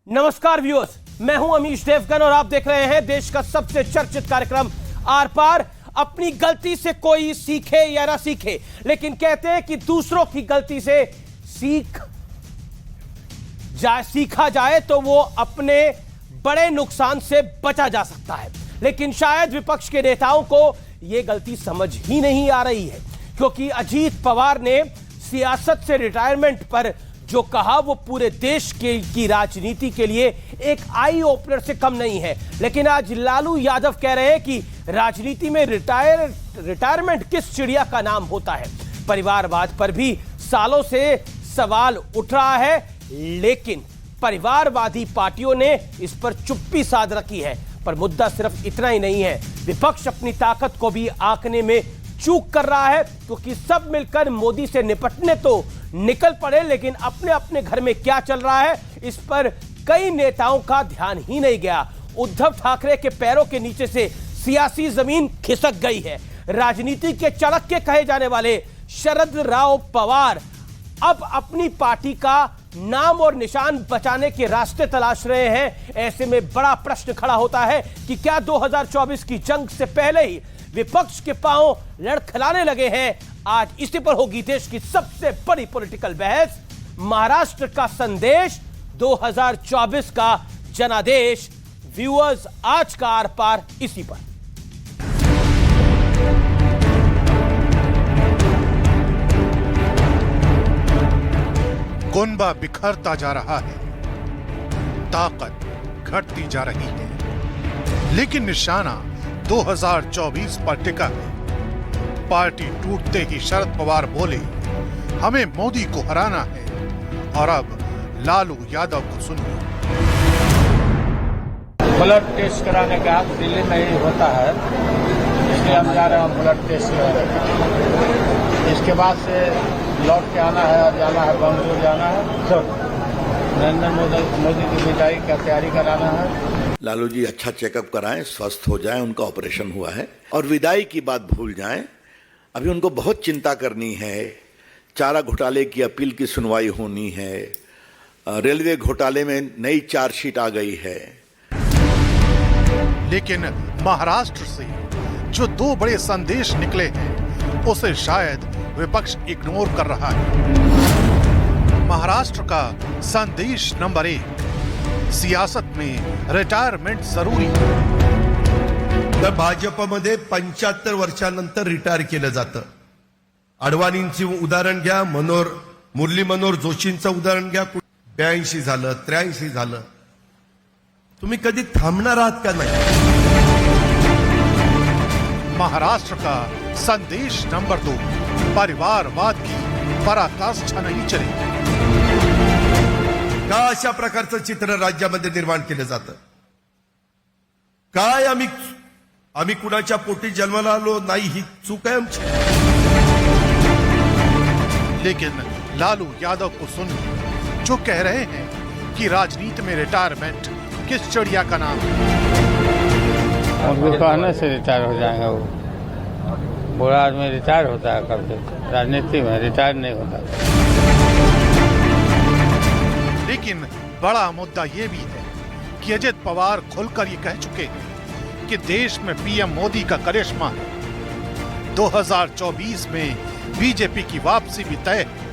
नमस्कार व्यूअर्स, मैं हूं अमीश देवगन और आप देख रहे हैं देश का सबसे चर्चित कार्यक्रम आर पार। अपनी गलती से कोई सीखे या ना सीखे, लेकिन कहते हैं कि दूसरों की गलती से सीखा जाए तो वो अपने बड़े नुकसान से बचा जा सकता है। लेकिन शायद विपक्ष के नेताओं को यह गलती समझ ही नहीं आ रही है, क्योंकि अजीत पवार ने सियासत से रिटायरमेंट पर जो कहा वो पूरे देश की राजनीति के लिए एक आई ओपनर से कम नहीं है। लेकिन आज लालू यादव कह रहे हैं कि राजनीति में रिटायरमेंट किस चिड़िया का नाम होता है। परिवारवाद पर भी सालों से सवाल उठ रहा है, लेकिन परिवारवादी पार्टियों ने इस पर चुप्पी साध रखी है। पर मुद्दा सिर्फ इतना ही नहीं है, विपक्ष अपनी ताकत को भी आंकने में चूक कर रहा है, क्योंकि सब मिलकर मोदी से निपटने तो निकल पड़े, लेकिन अपने अपने घर में क्या चल रहा है इस पर कई नेताओं का ध्यान ही नहीं गया। उद्धव ठाकरे के पैरों के नीचे से सियासी जमीन खिसक गई है। राजनीति के चाणक्य कहे जाने वाले शरद राव पवार अब अपनी पार्टी का नाम और निशान बचाने के रास्ते तलाश रहे हैं। ऐसे में बड़ा प्रश्न खड़ा होता है कि क्या 2024 की जंग से पहले ही विपक्ष के पांव लड़खड़ाने लगे हैं। आज इसी पर होगी देश की सबसे बड़ी पॉलिटिकल बहस। महाराष्ट्र का संदेश, 2024 का जनादेश। व्यूअर्स, आज का आर पार इसी पर। कुनबा बिखरता जा रहा है, ताकत घटती जा रही है, लेकिन निशाना 2024 पर टिका है। पार्टी टूटते ही शरद पवार बोले, हमें मोदी को हराना है। और अब लालू यादव को सुनिए। ब्लड टेस्ट कराने का दिल्ली में ही होता है, इसलिए हम जा रहे हैं ब्लड टेस्ट। इसके बाद से लौट के आना है, जाना है बंगलुरु, जाना है सब। नरेंद्र मोदी की विदाई का तैयारी कराना है। लालू जी अच्छा चेकअप कराएं, स्वस्थ हो जाएं, उनका ऑपरेशन हुआ है, और विदाई की बात भूल जाएं। अभी उनको बहुत चिंता करनी है। चारा घोटाले की अपील की सुनवाई होनी है, रेलवे घोटाले में नई चार्जशीट आ गई है। लेकिन महाराष्ट्र से जो दो बड़े संदेश निकले हैं, उसे शायद विपक्ष इग्नोर कर रहा है। महाराष्ट्र का संदेश नंबर 1, सियासत में रिटायरमेंट जरुरी है। तर भाजपमध्ये 75 वर्षानंतर रिटायर केलं जातं। अडवाणींची उदाहरण घ्या, मुरली मनोहर जोशींचं उदाहरण घ्या, 82 झालं, 83 झालं। तुम्ही कधी थांबणार आहात का नाही? महाराष्ट्र का संदेश नंबर 2, परिवारवाद की पराकाष्ठा नहीं चलेगी। का अशा प्रकारचं चित्र राज्यामध्ये निर्माण केलं जातं? काय आम्ही कुणाच्या पोटी जन्माला आलो नाही, ही चूक आहे आमची। लेकिन लालू यादव को सुनिए, जो कह रहे हैं कि राजनीति में रिटायरमेंट किस चिड़िया का नाम है। उनके कहने से रिटायर हो जाएगा। वो बूढ़ा आदमी रिटायर होता है कभी, राजनीति में रिटायर नहीं होता। लेकिन बड़ा मुद्दा यह भी है कि अजित पवार खुलकर ये कह चुके हैं कि देश में पीएम मोदी का करिश्मा है। 2024 में बीजेपी की वापसी भी तय है।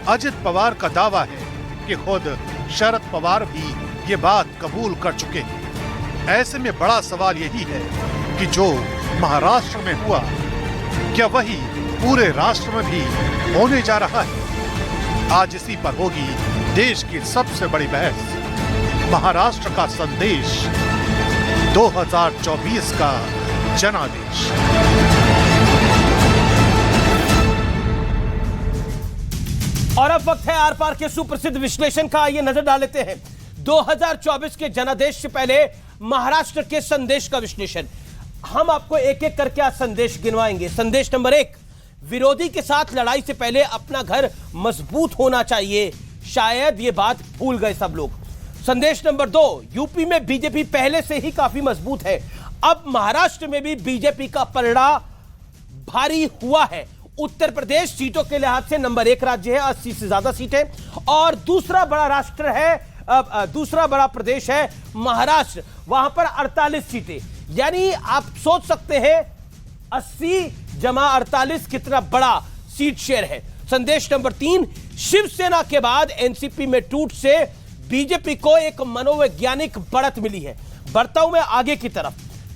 अजित पवार का दावा है कि खुद शरद पवार भी ये बात कबूल कर चुके हैं। ऐसे में बड़ा सवाल यही है कि जो महाराष्ट्र में हुआ, क्या वही पूरे राष्ट्र में भी होने जा रहा है। आज इसी पर होगी देश की सबसे बड़ी बहस। महाराष्ट्र का संदेश, 2024 का जनादेश। और अब वक्त है आर पार के सुप्रसिद्ध विश्लेषण का। आइए नजर डाल लेते हैं 2024 के जनादेश से पहले महाराष्ट्र के संदेश का विश्लेषण। हम आपको एक एक करके आज संदेश गिनवाएंगे। संदेश नंबर 1, विरोधी के साथ लड़ाई से पहले अपना घर मजबूत होना चाहिए। शायद ये बात भूल गए सब लोग। संदेश नंबर 2, यूपी में बीजेपी पहले से ही काफी मजबूत है, अब महाराष्ट्र में भी बीजेपी का पलड़ा भारी हुआ है। उत्तर प्रदेश सीटों के लिहाज से नंबर 1 राज्य है, 80 से ज्यादा सीटें, और दूसरा बड़ा राष्ट्र है दूसरा बड़ा प्रदेश है महाराष्ट्र, वहां पर 48 सीटें। यानी आप सोच सकते हैं 80 जमा 48 कितना बड़ा सीट शेयर है। संदेश नंबर 3, शिवसेना के बाद एनसीपी में टूट से बीजेपी को एक मनोवैज्ञानिक बढ़त मिली है। बढ़ता हूं मैं आगे की तरफ।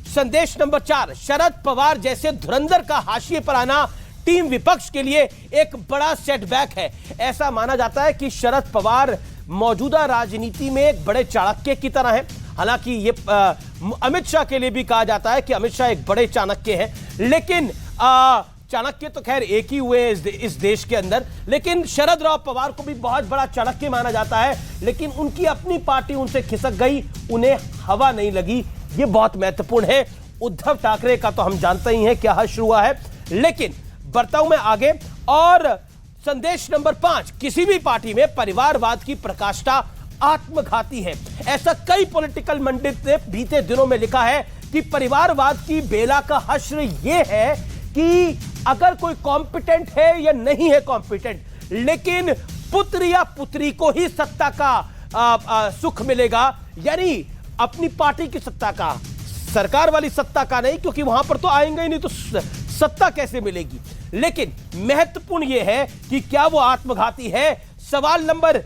संदेश नंबर 4, शरद पवार जैसे धुरंधर का हाशिए पर आना टीम विपक्ष के लिए एक बड़ा सेटबैक है। ऐसा माना जाता है कि शरद पवार मौजूदा राजनीति में एक बड़े चाणक्य की तरह है। हालांकि ये अमित शाह के लिए भी कहा जाता है कि अमित शाह एक बड़े चाणक्य हैं, लेकिन चाणक्य तो खैर एक ही हुए इस देश के अंदर, लेकिन शरद राव पवार को भी बहुत बड़ा चाणक्य माना जाता है। लेकिन उनकी अपनी पार्टी उनसे खिसक गई, उन्हें हवा नहीं लगी, ये बहुत महत्वपूर्ण है। उद्धव ठाकरे का तो हम जानते ही हैं क्या हश्र हुआ है। लेकिन बढ़ता हूं मैं आगे, और संदेश नंबर 5, किसी भी पार्टी में परिवारवाद की प्रकाष्ठा आत्मघाती है। ऐसा कई पॉलिटिकल पंडित ने बीते दिनों में लिखा है कि परिवारवाद की बेला का हश्र यह है कि अगर कोई कॉम्पिटेंट है या नहीं है कॉम्पिटेंट, लेकिन पुत्र या पुत्री को ही सत्ता का सुख मिलेगा, यानी अपनी पार्टी की सत्ता का, सरकार वाली सत्ता का नहीं, क्योंकि वहां पर तो आएंगे ही नहीं, तो सत्ता कैसे मिलेगी। लेकिन महत्वपूर्ण यह है कि क्या वो आत्मघाती है। सवाल नंबर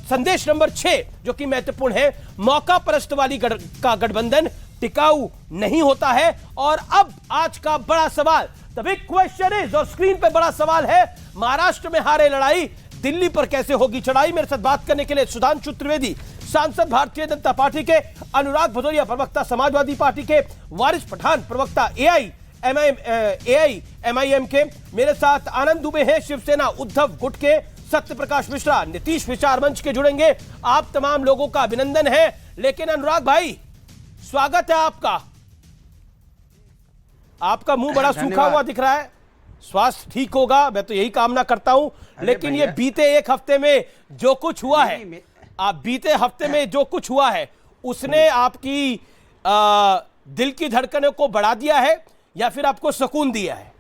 संदेश नंबर 6 जो कि महत्वपूर्ण है, मौका परस्त वाली का गठबंधन टिकाऊ नहीं होता है। और अब आज का बड़ा सवाल, द बिग क्वेश्चन इज, और स्क्रीन पे बड़ा सवाल है, महाराष्ट्र में हारे लड़ाई, दिल्ली पर कैसे होगी चढ़ाई। मेरे साथ बात करने के लिए सुधांशु त्रिवेदी, सांसद भारतीय जनता पार्टी के, अनुराग भदौरिया प्रवक्ता समाजवादी पार्टी के, वारिस पठान प्रवक्ता AIMIM के, मेरे साथ आनंद दुबे हैं शिवसेना उद्धव गुट के, सत्य प्रकाश मिश्रा नीतीश विचार मंच के जुड़ेंगे। आप तमाम लोगों का अभिनंदन है। लेकिन अनुराग भाई, स्वागत है आपका। आपका मुंह बड़ा सूखा हुआ दिख रहा है, स्वास्थ्य ठीक होगा, मैं तो यही कामना करता हूं। लेकिन ये बीते एक हफ्ते में जो कुछ हुआ है, बीते हफ्ते में जो कुछ हुआ है, उसने आपकी दिल की धड़कनों को बढ़ा दिया है या फिर आपको सुकून दिया है?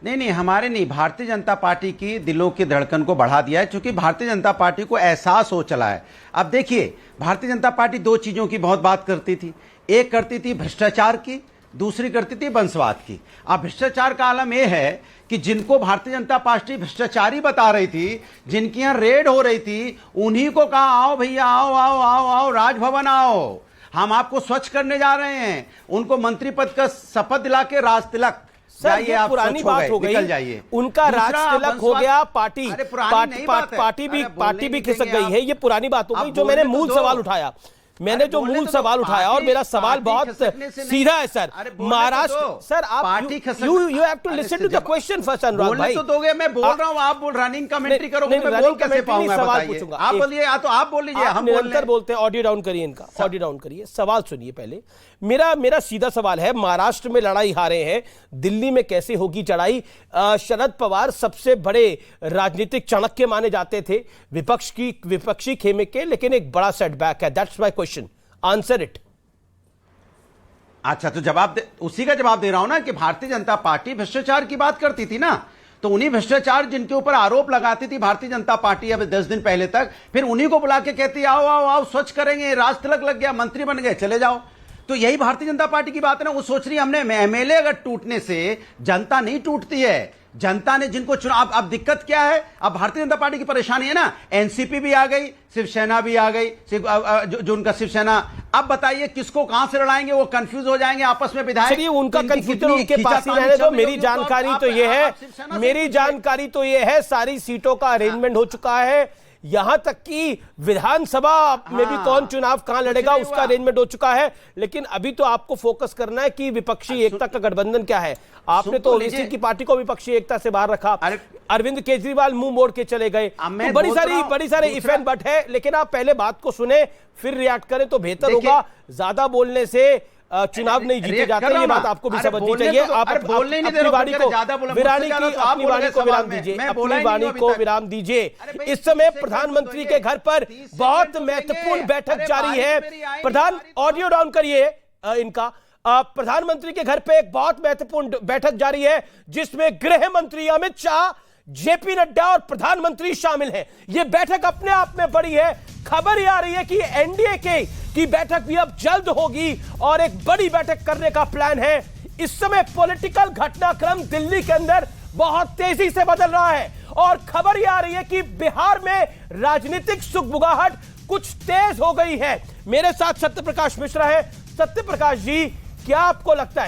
नहीं, हमारे नहीं, भारतीय जनता पार्टी की दिलों की धड़कन को बढ़ा दिया है, क्योंकि भारतीय जनता पार्टी को एहसास हो चला है। अब देखिए, भारतीय जनता पार्टी दो चीजों की बहुत बात करती थी, एक करती थी भ्रष्टाचार की, दूसरी करती थी वंशवाद की। अब भ्रष्टाचार का आलम यह है कि जिनको भारतीय जनता पार्टी भ्रष्टाचारी बता रही थी, जिनकी यहां रेड हो रही थी, उन्हीं को कहा आओ भैया, आओ आओ आओ आओ राजभवन आओ, हम आपको स्वच्छ करने जा रहे हैं। उनको मंत्री पद का शपथ दिला के राज तिलक, सर ये पुरानी बात हो गई, जाइए उनका राज तिलक हो गया, पार्टी भी खिसक गई है, ये पुरानी बात हो गई। जो मैंने मूल सवाल उठाया, और मेरा सवाल बहुत सीधा है सर। महाराष्ट्र, सर आप you have to listen to the question first. Anurag भाई तो दोगे, मैं बोल रहा हूं, आप रनिंग कमेंटरी करोगे, मैं बोल कैसे पाऊंगा? सवाल पूछूंगा, आप बोलिए, या तो आप बोल लीजिए, हम निरंतर बोलते हैं। ऑडियो डाउन करिए इनका, ऑडियो डाउन करिए, सवाल सुनिए पहले। मेरा सीधा सवाल है, महाराष्ट्र में लड़ाई हारे हैं, दिल्ली में कैसे होगी चढ़ाई? शरद पवार सबसे बड़े राजनीतिक चाणक्य माने जाते थे विपक्षी खेमे के, लेकिन एक बड़ा सेटबैक है। That's my question, answer it. अच्छा, तो उसी का जवाब दे रहा हूं ना कि भारतीय जनता पार्टी भ्रष्टाचार की बात करती थी ना, तो उन्हीं भ्रष्टाचार जिनके ऊपर आरोप लगाती थी भारतीय जनता पार्टी अब 10 दिन पहले तक, फिर उन्हीं को बुला के कहती आओ आओ आओ स्वच्छ करेंगे, राज तिलक लग गया, मंत्री बन गए, चले जाओ। तो यही भारतीय जनता पार्टी की बात है ना। वो सोच रही है हमने एमएलए अगर टूटने से जनता नहीं टूटती है, जनता ने जिनको चुना। अब दिक्कत क्या है? अब भारतीय जनता पार्टी की परेशानी है ना, एनसीपी भी आ गई, शिवसेना भी आ गई, जो उनका शिवसेना। अब बताइए किसको कहां से लड़ाएंगे? वो कंफ्यूज हो जाएंगे आपस में विधायक। चलिए उनका कंफ्यूजन उनके पास ही रहने दो। मेरी जानकारी तो ये है, सारी सीटों का अरेंजमेंट हो चुका है, यहां तक कि विधानसभा में भी कौन चुनाव कहां लड़ेगा उसका अरेंजमेंट हो चुका है। लेकिन अभी तो आपको फोकस करना है कि विपक्षी एकता का गठबंधन क्या है। आपने तो ओवैसी की पार्टी को विपक्षी एकता से बाहर रखा, अरविंद केजरीवाल मुंह मोड़ के चले गए, तो बड़ी सारी इफ एंड बट है। लेकिन आप पहले बात को सुने फिर रिएक्ट करें तो बेहतर होगा। ज्यादा बोलने से चुनाव नहीं जीते जाते, ये बात आपको भी समझनी चाहिए। आप अपनी वाणी को विराम दीजिए। इस समय प्रधानमंत्री के घर पर बहुत महत्वपूर्ण बैठक जारी है। ऑडियो डाउन करिए इनका। प्रधानमंत्री के घर पे एक बहुत महत्वपूर्ण बैठक जारी है, जिसमें गृह मंत्री अमित शाह जेपी नड्डा और प्रधानमंत्री शामिल हैं। यह बैठक अपने आप में बड़ी है। खबर यह आ रही है कि एनडीए की बैठक भी अब जल्द होगी और एक बड़ी बैठक करने का प्लान है। इस समय पॉलिटिकल घटनाक्रम दिल्ली के अंदर बहुत तेजी से बदल रहा है और खबर यह आ रही है कि बिहार में राजनीतिक सुगबुगाहट कुछ तेज हो गई है। मेरे साथ सत्यप्रकाश मिश्रा है। सत्यप्रकाश जी, क्या आपको लगता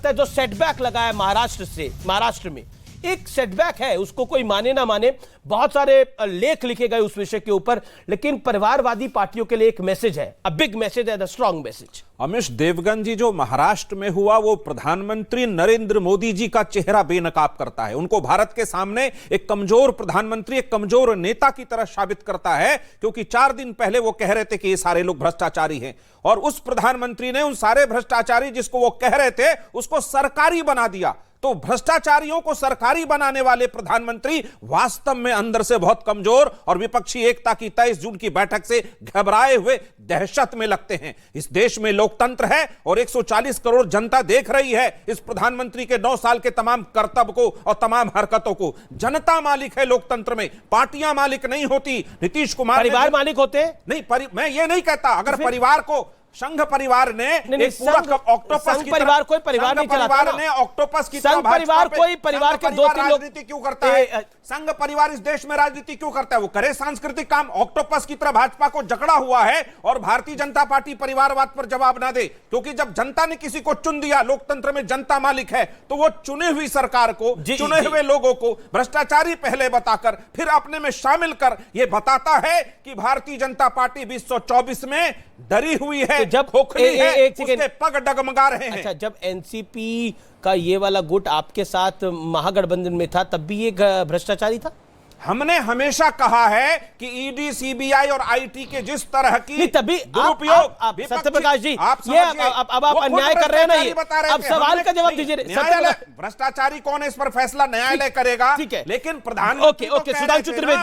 है जो सेटबैक लगा है महाराष्ट्र में एक सेटबैक है, उसको कोई माने ना माने, बहुत सारे लेख लिखे गए उस विषय के ऊपर, लेकिन परिवारवादी पार्टियों के लिए एक मैसेज है, अ बिग मैसेज है, the strong message. Amish Devgan जी, जो महाराष्ट्र में हुआ वो प्रधानमंत्री नरेंद्र मोदी जी का चेहरा बेनकाब करता है। उनको भारत के सामने एक कमजोर प्रधानमंत्री, एक कमजोर नेता की तरह साबित करता है, क्योंकि 4 दिन पहले वो कह रहे थे कि ये सारे लोग भ्रष्टाचारी हैं और उस प्रधानमंत्री ने उन सारे भ्रष्टाचारी जिसको वो कह रहे थे उसको सरकारी बना दिया। तो भ्रष्टाचारियों को सरकारी बनाने वाले प्रधानमंत्री वास्तव में अंदर से बहुत कमजोर और विपक्षी एकता की 23 जून की बैठक से घबराए हुए दहशत में लगते हैं। इस देश में लोकतंत्र है और 140 करोड़ जनता देख रही है इस प्रधानमंत्री के 9 साल के तमाम कर्तव्य को और तमाम हरकतों को। जनता मालिक है लोकतंत्र में, पार्टियां मालिक नहीं होती। नीतीश कुमार परिवार मालिक होते नहीं, मैं ये नहीं कहता। अगर परिवार को संघ परिवार ने एक पूरा ऑक्टोपस की परिवार कोई परिवार नहीं चलाता ना। ने ऑक्टोपस की संघ परिवार कोई परिवार के 2-3 लोग राजनीति क्यों करता है? संघ परिवार इस देश में राजनीति क्यों करता है? वो करे सांस्कृतिक काम। ऑक्टोपस की तरह भाजपा को जकड़ा हुआ है और भारतीय जनता पार्टी परिवारवाद पर जवाब ना दे, क्योंकि जब जनता ने किसी को चुन दिया, लोकतंत्र में जनता मालिक है, तो वो चुने हुई सरकार को, चुने हुए लोगों को भ्रष्टाचारी पहले बताकर फिर अपने में शामिल कर ये बताता है कि भारतीय जनता पार्टी 2024 में डरी हुई है, जब खोखली है, उसके पग डगमगा रहे हैं। अच्छा, जब एनसीपी का ये वाला गुट आपके साथ महागठबंधन में था तब भी ये भ्रष्टाचारी था? हमने हमेशा कहा है कि ईडी, सीबीआई और आईटी के जिस तरह की तभी दुरुपयोग, सत्यप्रकाश जी, ये अब आप अन्याय कर रहे हैं ना। ये अब सवाल का जवाब दीजिए। भ्रष्टाचारी कौन है इस पर फैसला न्यायालय करेगा, ठीक है, लेकिन प्रधानमंत्री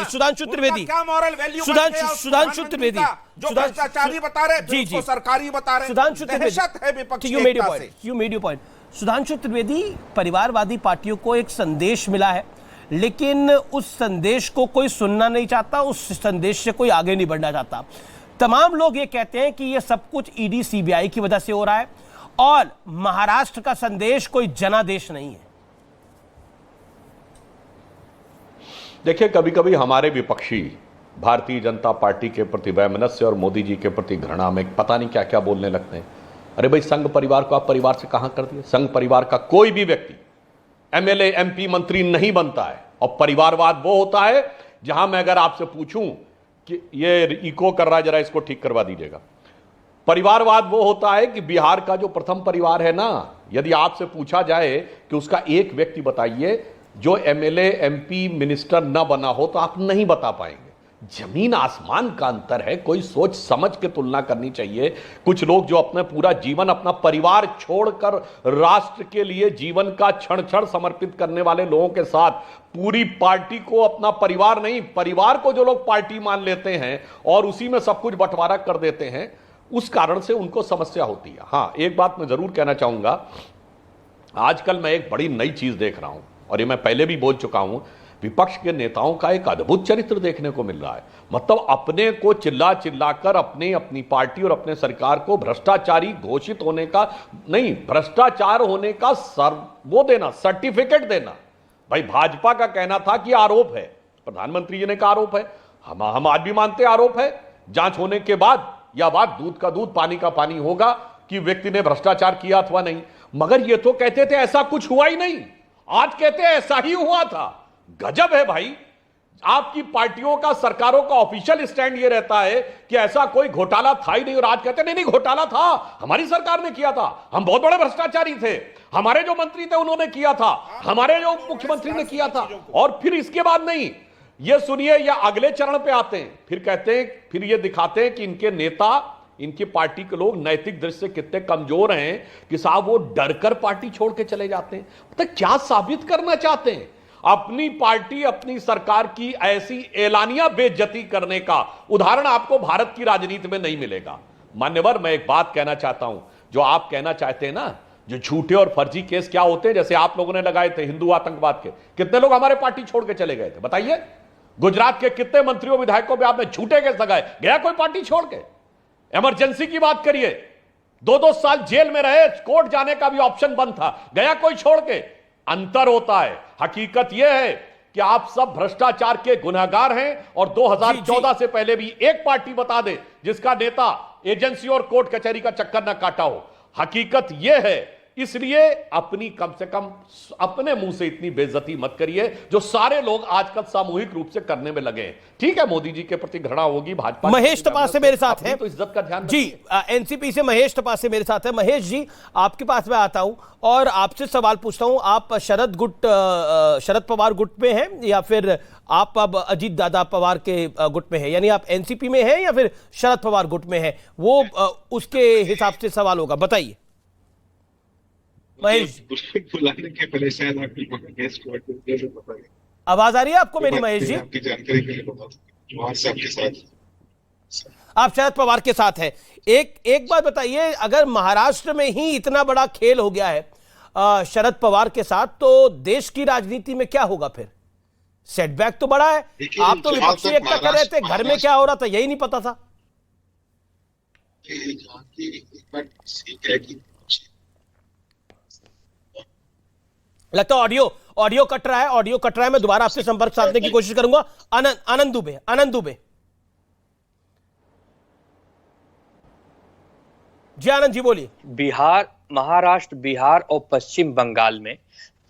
सुधांशु त्रिवेदी क्या मॉरल वैल्यू, सुधांशु त्रिवेदी जो भ्रष्टाचारी बता रहे जी सरकारी बता रहे, Sudhanshu Trivedi, you made your point. Sudhanshu Trivedi, परिवारवादी पार्टियों को एक संदेश मिला है, लेकिन उस संदेश को कोई सुनना नहीं चाहता, उस संदेश से कोई आगे नहीं बढ़ना चाहता। तमाम लोग ये कहते हैं कि ये सब कुछ ईडी सीबीआई की वजह से हो रहा है और महाराष्ट्र का संदेश कोई जनादेश नहीं है। देखिए, कभी कभी हमारे विपक्षी भारतीय जनता पार्टी के प्रति वैमनस्य और मोदी जी के प्रति घृणा में पता नहीं क्या क्या बोलने लगते हैं। अरे भाई, संघ परिवार को आप परिवार से कहां कर दिए? संघ परिवार का कोई भी व्यक्ति एमएलए, एमपी, मंत्री नहीं बनता है। और परिवारवाद वो होता है जहां मैं अगर आपसे पूछूं कि ये इको कर रहा है, जरा इसको ठीक करवा दीजिएगा। परिवारवाद वो होता है कि बिहार का जो प्रथम परिवार है ना, यदि आपसे पूछा जाए कि उसका एक व्यक्ति बताइए जो एमएलए, एमपी, मिनिस्टर न बना हो, तो आप नहीं बता पाएंगे। जमीन आसमान का अंतर है। कोई सोच समझ के तुलना करनी चाहिए। कुछ लोग जो अपना पूरा जीवन, अपना परिवार छोड़कर राष्ट्र के लिए जीवन का क्षण क्षण समर्पित करने वाले लोगों के साथ पूरी पार्टी को अपना परिवार नहीं, परिवार को जो लोग पार्टी मान लेते हैं और उसी में सब कुछ बंटवारा कर देते हैं, उस कारण से उनको समस्या होती है। हां, एक बात मैं जरूर कहना चाहूंगा, आजकल मैं एक बड़ी नई चीज देख रहा हूं और ये मैं पहले भी बोल चुका हूं। विपक्ष के नेताओं का एक अद्भुत चरित्र देखने को मिल रहा है। मतलब अपने को चिल्ला चिल्लाकर अपनी पार्टी और अपने सरकार को भ्रष्टाचारी घोषित होने का नहीं, भ्रष्टाचार होने का वो देना, सर्टिफिकेट देना। भाई, भाजपा का कहना था कि आरोप है, प्रधानमंत्री जी ने कहा आरोप है, हम आज भी मानते आरोप है। जांच होने के बाद यह बात दूध का दूध पानी का पानी होगा कि व्यक्ति ने भ्रष्टाचार किया अथवा नहीं। मगर ये तो कहते थे ऐसा कुछ हुआ ही नहीं, आज कहते हैं ऐसा ही हुआ था। गजब है भाई। आपकी पार्टियों का, सरकारों का ऑफिशियल स्टैंड ये रहता है कि ऐसा कोई घोटाला था ही नहीं, और आज कहते नहीं घोटाला था, हमारी सरकार ने किया था, हम बहुत बड़े भ्रष्टाचारी थे, हमारे जो मंत्री थे उन्होंने किया था, हमारे जो मुख्यमंत्री ने किया था। और फिर इसके बाद नहीं, ये सुनिए, या अगले चरण पे आते हैं, फिर कहते हैं, फिर ये दिखाते हैं कि इनके नेता, इनकी पार्टी के लोग नैतिक दृष्टि से कितने कमजोर हैं कि साहब वो डरकर पार्टी छोड़ के चले जाते हैं। मतलब क्या साबित करना चाहते हैं? अपनी पार्टी, अपनी सरकार की ऐसी एलानिया बेइज्जती करने का उदाहरण आपको भारत की राजनीति में नहीं मिलेगा। मान्यवर, मैं एक बात कहना चाहता हूं, जो आप कहना चाहते हैं ना जो झूठे और फर्जी केस क्या होते हैं, जैसे आप लोगों ने लगाए थे हिंदू आतंकवाद के, कितने लोग हमारे पार्टी छोड़ के चले गए थे बताइए? गुजरात के कितने मंत्रियों विधायकों पे आपने झूठे केस लगाए, गया कोई पार्टी छोड़ के? इमरजेंसी की बात करिए, 2-2 साल जेल में रहे, कोर्ट जाने का भी ऑप्शन बंद था, गया कोई छोड़ के? अंतर होता है। हकीकत यह है कि आप सब भ्रष्टाचार के गुनहगार हैं और 2014 से पहले भी एक पार्टी बता दे जिसका नेता एजेंसी और कोर्ट कचहरी का चक्कर न काटा हो। हकीकत यह है, इसलिए अपनी कम से कम अपने मुंह से इतनी बेइज्जती मत करिए जो सारे लोग आजकल सामूहिक रूप से करने में लगे हैं। ठीक है, मोदी जी के प्रति घृणा होगी, भाजपा। महेश तपासे मेरे साथ हैं, तो इज्जत का ध्यान जी। एनसीपी से महेश तपासे मेरे साथ है। महेश जी, आपके पास मैं आता हूं और आपसे सवाल पूछता हूं, आप शरद पवार गुट में हैं या फिर आप अब अजीत दादा पवार के गुट में हैं? यानी आप एनसीपी में हैं या फिर शरद पवार गुट में हैं? वो उसके हिसाब से सवाल होगा, बताइए महेश। बुलाने के पहले शायद आपकी आवाज आ रही है आपको मेरी महेश जी? आपकी जानकारी के लिए बता दूं, आपके साथ आप शरद पवार के साथ हैं। एक बात बताइए, अगर महाराष्ट्र में ही इतना बड़ा खेल हो गया है शरद पवार के साथ, तो देश की राजनीति में क्या होगा फिर? सेटबैक तो बड़ा है। आप तो विपक्षी एकता कर रहे थे, घर में क्या हो रहा था यही नहीं पता था। लगता है ऑडियो कट रहा है। मैं दोबारा आपसे संपर्क साधने की कोशिश करूंगा। आनंद दुबे जी, आनंद जी बोलिए। महाराष्ट्र, बिहार और पश्चिम बंगाल में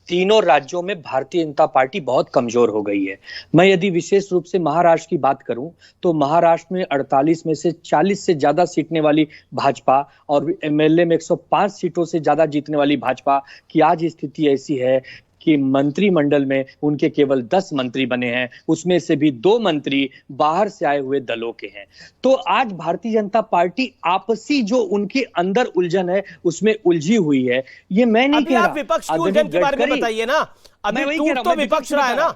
तीनों राज्यों में भारतीय जनता पार्टी बहुत कमजोर हो गई है। मैं यदि विशेष रूप से महाराष्ट्र की बात करूं तो महाराष्ट्र में 48 में से 40 से ज्यादा सीटने वाली भाजपा और एमएलए में 105 सीटों से ज्यादा जीतने वाली भाजपा की आज स्थिति ऐसी है कि मंत्रिमंडल में उनके केवल 10 मंत्री बने हैं, उसमें से भी 2 मंत्री बाहर से आए हुए दलों के हैं। तो आज भारतीय जनता पार्टी आपसी जो उनके अंदर उलझन है उसमें उलझी हुई है। ये मैं नहीं कह रहा। आप विपक्ष की उलझन के बारे में बताइए ना। अभी टूट तो विपक्ष रहा है ना।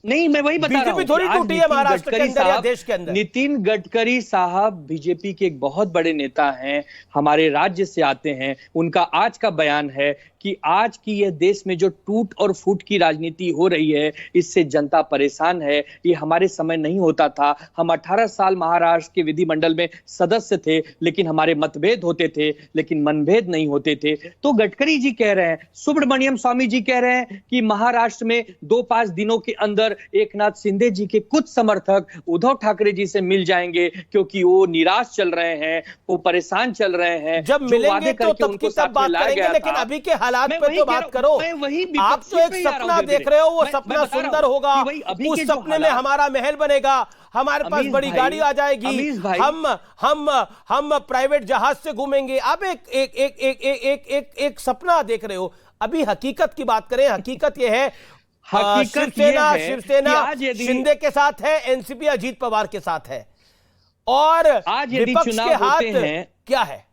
नहीं, मैं वही बता रहा हूं। थोड़ी टूटी है महाराष्ट्र के अंदर या देश के अंदर। नितिन गडकरी साहब बीजेपी के एक बहुत बड़े नेता हैं, हमारे राज्य से आते हैं। उनका आज का बयान है कि आज की यह देश में जो टूट और फूट की राजनीति हो रही है, इससे जनता परेशान है। ये हमारे समय नहीं होता था। हम 18 साल महाराष्ट्र के विधिमंडल में सदस्य थे, लेकिन हमारे मतभेद होते थे, लेकिन मनभेद नहीं होते थे। तो गडकरी जी कह रहे हैं, सुब्रमण्यम स्वामी जी कह रहे हैं कि महाराष्ट्र में 2-5 दिनों के अंदर एकनाथ शिंदे जी के कुछ समर्थक उद्धव ठाकरे जी से मिल जाएंगे, क्योंकि वो निराश चल रहे हैं, वो परेशान चल रहे हैं। जब मिलेंगे तो तब की तब बात करेंगे, लेकिन अभी के हालात पे तो बात करो। आप तो एक सपना देख रहे हो, वो सपना सुंदर होगा, उस सपने में हमारा महल बनेगा, हमारे पास बड़ी गाड़ी आ जाएगी, हम प्राइवेट जहाज से घूमेंगे। आप एक सपना देख रहे हो। अभी हकीकत की बात करें, हकीकत यह है शिवसेना शिंदे के साथ है, एनसीपी अजीत पवार के साथ है, और आज यदि विपक्ष के हाथ क्या है?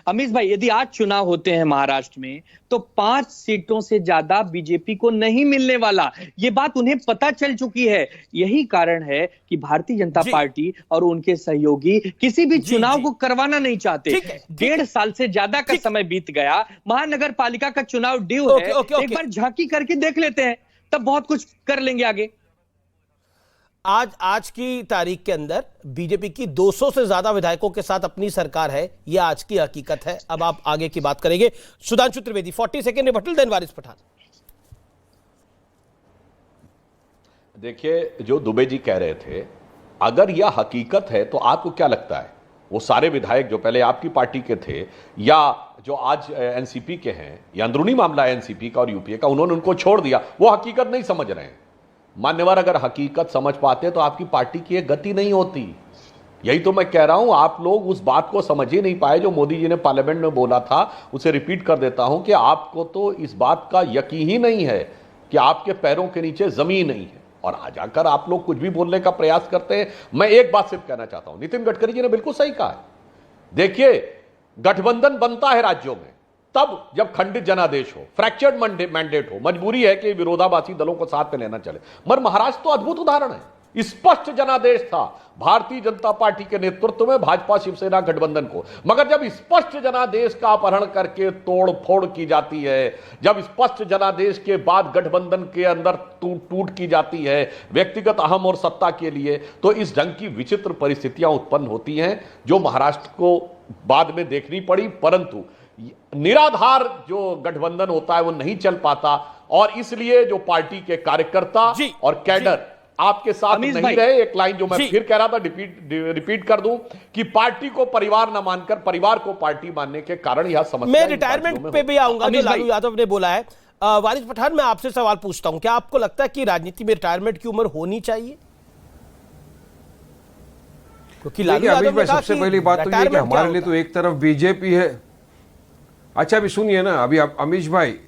अमीश भाई, यदि आज चुनाव होते हैं महाराष्ट्र में तो 5 सीटों से ज्यादा बीजेपी को नहीं मिलने वाला, ये बात उन्हें पता चल चुकी है। यही कारण है कि भारतीय जनता पार्टी और उनके सहयोगी किसी भी चुनाव को करवाना नहीं चाहते। 1.5 साल से ज्यादा का समय बीत गया, महानगर पालिका का चुनाव ड्यू है। एक बार झांकी करके देख लेते हैं, तब बहुत कुछ कर लेंगे आगे। आज की तारीख के अंदर बीजेपी की 200 से ज्यादा विधायकों के साथ अपनी सरकार है, यह आज की हकीकत है। अब आप आगे की बात करेंगे। Sudhanshu Trivedi, 40 second rebuttal, then Waris Pathan. देखिए, जो दुबे जी कह रहे थे, अगर यह हकीकत है तो आपको क्या लगता है वो सारे विधायक जो पहले आपकी पार्टी के थे या जो आज एनसीपी के हैं, या अंदरूनी मामला है एनसीपी का और यूपीए का, उन्होंने उनको छोड़ दिया, वो हकीकत नहीं समझ रहे हैं। मान्यवर अगर हकीकत समझ पाते तो आपकी पार्टी की एक गति नहीं होती। यही तो मैं कह रहा हूं, आप लोग उस बात को समझ ही नहीं पाए जो मोदी जी ने पार्लियामेंट में बोला था। उसे रिपीट कर देता हूं कि आपको तो इस बात का यकीन ही नहीं है कि आपके पैरों के नीचे जमीन नहीं है, और आ जाकर आप लोग कुछ भी बोलने का प्रयास करते हैं। मैं एक बात सिर्फ कहना चाहता हूं, नितिन गडकरी जी ने बिल्कुल सही कहा है। देखिए, गठबंधन बनता है राज्यों में तब जब खंडित जनादेश हो, फ्रैक्चर्ड मैंडेट हो, मजबूरी है कि विरोधाभासी दलों को साथ में लेना चले। मगर महाराष्ट्र तो अद्भुत उदाहरण है। स्पष्ट जनादेश था भारतीय जनता पार्टी के नेतृत्व में भाजपा शिवसेना गठबंधन को। मगर जब स्पष्ट जनादेश का अपहरण करके तोड़ फोड़ की जाती है, जब स्पष्ट जनादेश के बाद गठबंधन के अंदर टूट की जाती है व्यक्तिगत अहम और सत्ता के लिए, तो इस ढंग की विचित्र परिस्थितियां उत्पन्न होती हैं जो महाराष्ट्र को बाद में देखनी पड़ी। परंतु निराधार जो गठबंधन होता है वो नहीं चल पाता, और इसलिए जो पार्टी के कार्यकर्ता और कैडर आपके साथ नहीं रहे। एक लाइन जो मैं फिर कह रहा था, रिपीट कर दूं कि पार्टी को परिवार न मानकर परिवार को पार्टी मानने के कारण यह समस्या। मैं रिटायरमेंट पे भी आऊंगा जो लालू यादव ने बोला है। वारिस पठान, मैं आपसे सवाल पूछता हूं, क्या आपको लगता है कि राजनीति में रिटायरमेंट की उम्र होनी चाहिए? क्योंकि लालू यादव ने कहा सबसे पहली बात तो ये कि हमारे लिए तो एक तरफ बीजेपी है। अच्छा अभी सुनिए ना, अभी अमीश भाई,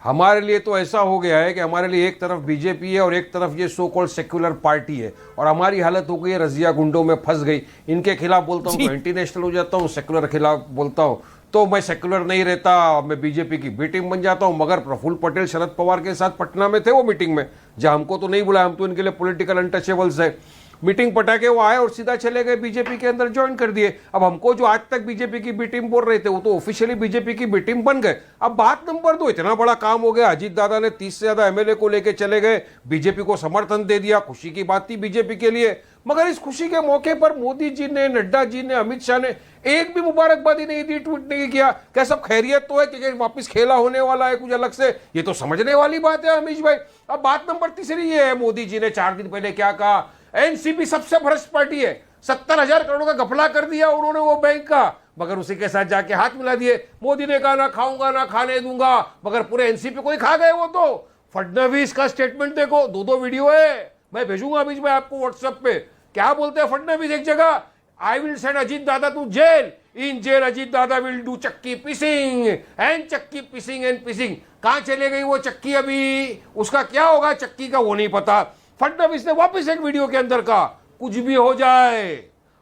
हमारे लिए तो ऐसा हो गया है कि हमारे लिए एक तरफ बीजेपी है और एक तरफ ये सो कॉल्ड सेक्युलर पार्टी है, और हमारी हालत हो गई है रजिया गुंडों में फंस गई। इनके खिलाफ बोलता हूँ तो एंटी नेशनल हो जाता हूँ, सेक्युलर खिलाफ बोलता हूँ तो मैं सेक्युलर नहीं रहता, मैं बीजेपी की बी टीम बन जाता हूँ। मगर प्रफुल्ल पटेल शरद पवार के साथ पटना में थे वो मीटिंग में, जहाँ हमको तो नहीं बुलाया, हम तो इनके लिए पॉलिटिकल अनटचेबल्स है। मीटिंग पटाके वो आए और सीधा चले गए, बीजेपी के अंदर ज्वाइन कर दिए। अब हमको जो आज तक बीजेपी की बी टीम बोल रहे थे वो तो ऑफिशियली बीजेपी की बी टीम बन गए। अब बात नंबर 2, इतना बड़ा काम हो गया, अजीत दादा ने 30 से ज्यादा एमएलए को लेके चले गए, बीजेपी को समर्थन दे दिया, खुशी की बात थी बीजेपी के लिए। मगर इस खुशी के मौके पर मोदी जी ने, नड्डा जी ने, अमित शाह ने एक भी मुबारकबादी नहीं दी, ट्वीट नहीं किया। क्या सब खैरियत तो है कि वापस खेला होने वाला है कुछ अलग से? ये तो समझने वाली बात है अमीश भाई। अब बात नंबर 3 ये है, मोदी जी ने 4 दिन पहले क्या कहा, एनसीपी सबसे भ्रष्ट पार्टी है, 70,000 करोड़ का घपला कर दिया उन्होंने वो बैंक का, मगर उसी के साथ जाके हाथ मिला दिए। मोदी ने कहा ना खाऊंगा ना खाने दूंगा, मगर पूरे एनसीपी को ही खा गए वो तो। फडणवीस का स्टेटमेंट देखो, 2 वीडियो है, मैं भेजूंगा बीच में आपको व्हाट्सएप पे। क्या बोलते हैं फडणवीस एक जगह, I will send Ajit Dada to jail, in jail Ajit Dada will do chakki पिसिंग एंड चक्की पिसिंग एंड पिसिंग। कहां चले गई वो चक्की? अभी उसका क्या होगा चक्की का वो नहीं पता। फडणवीस ने वापस एक वीडियो के अंदर कहा, कुछ भी हो जाए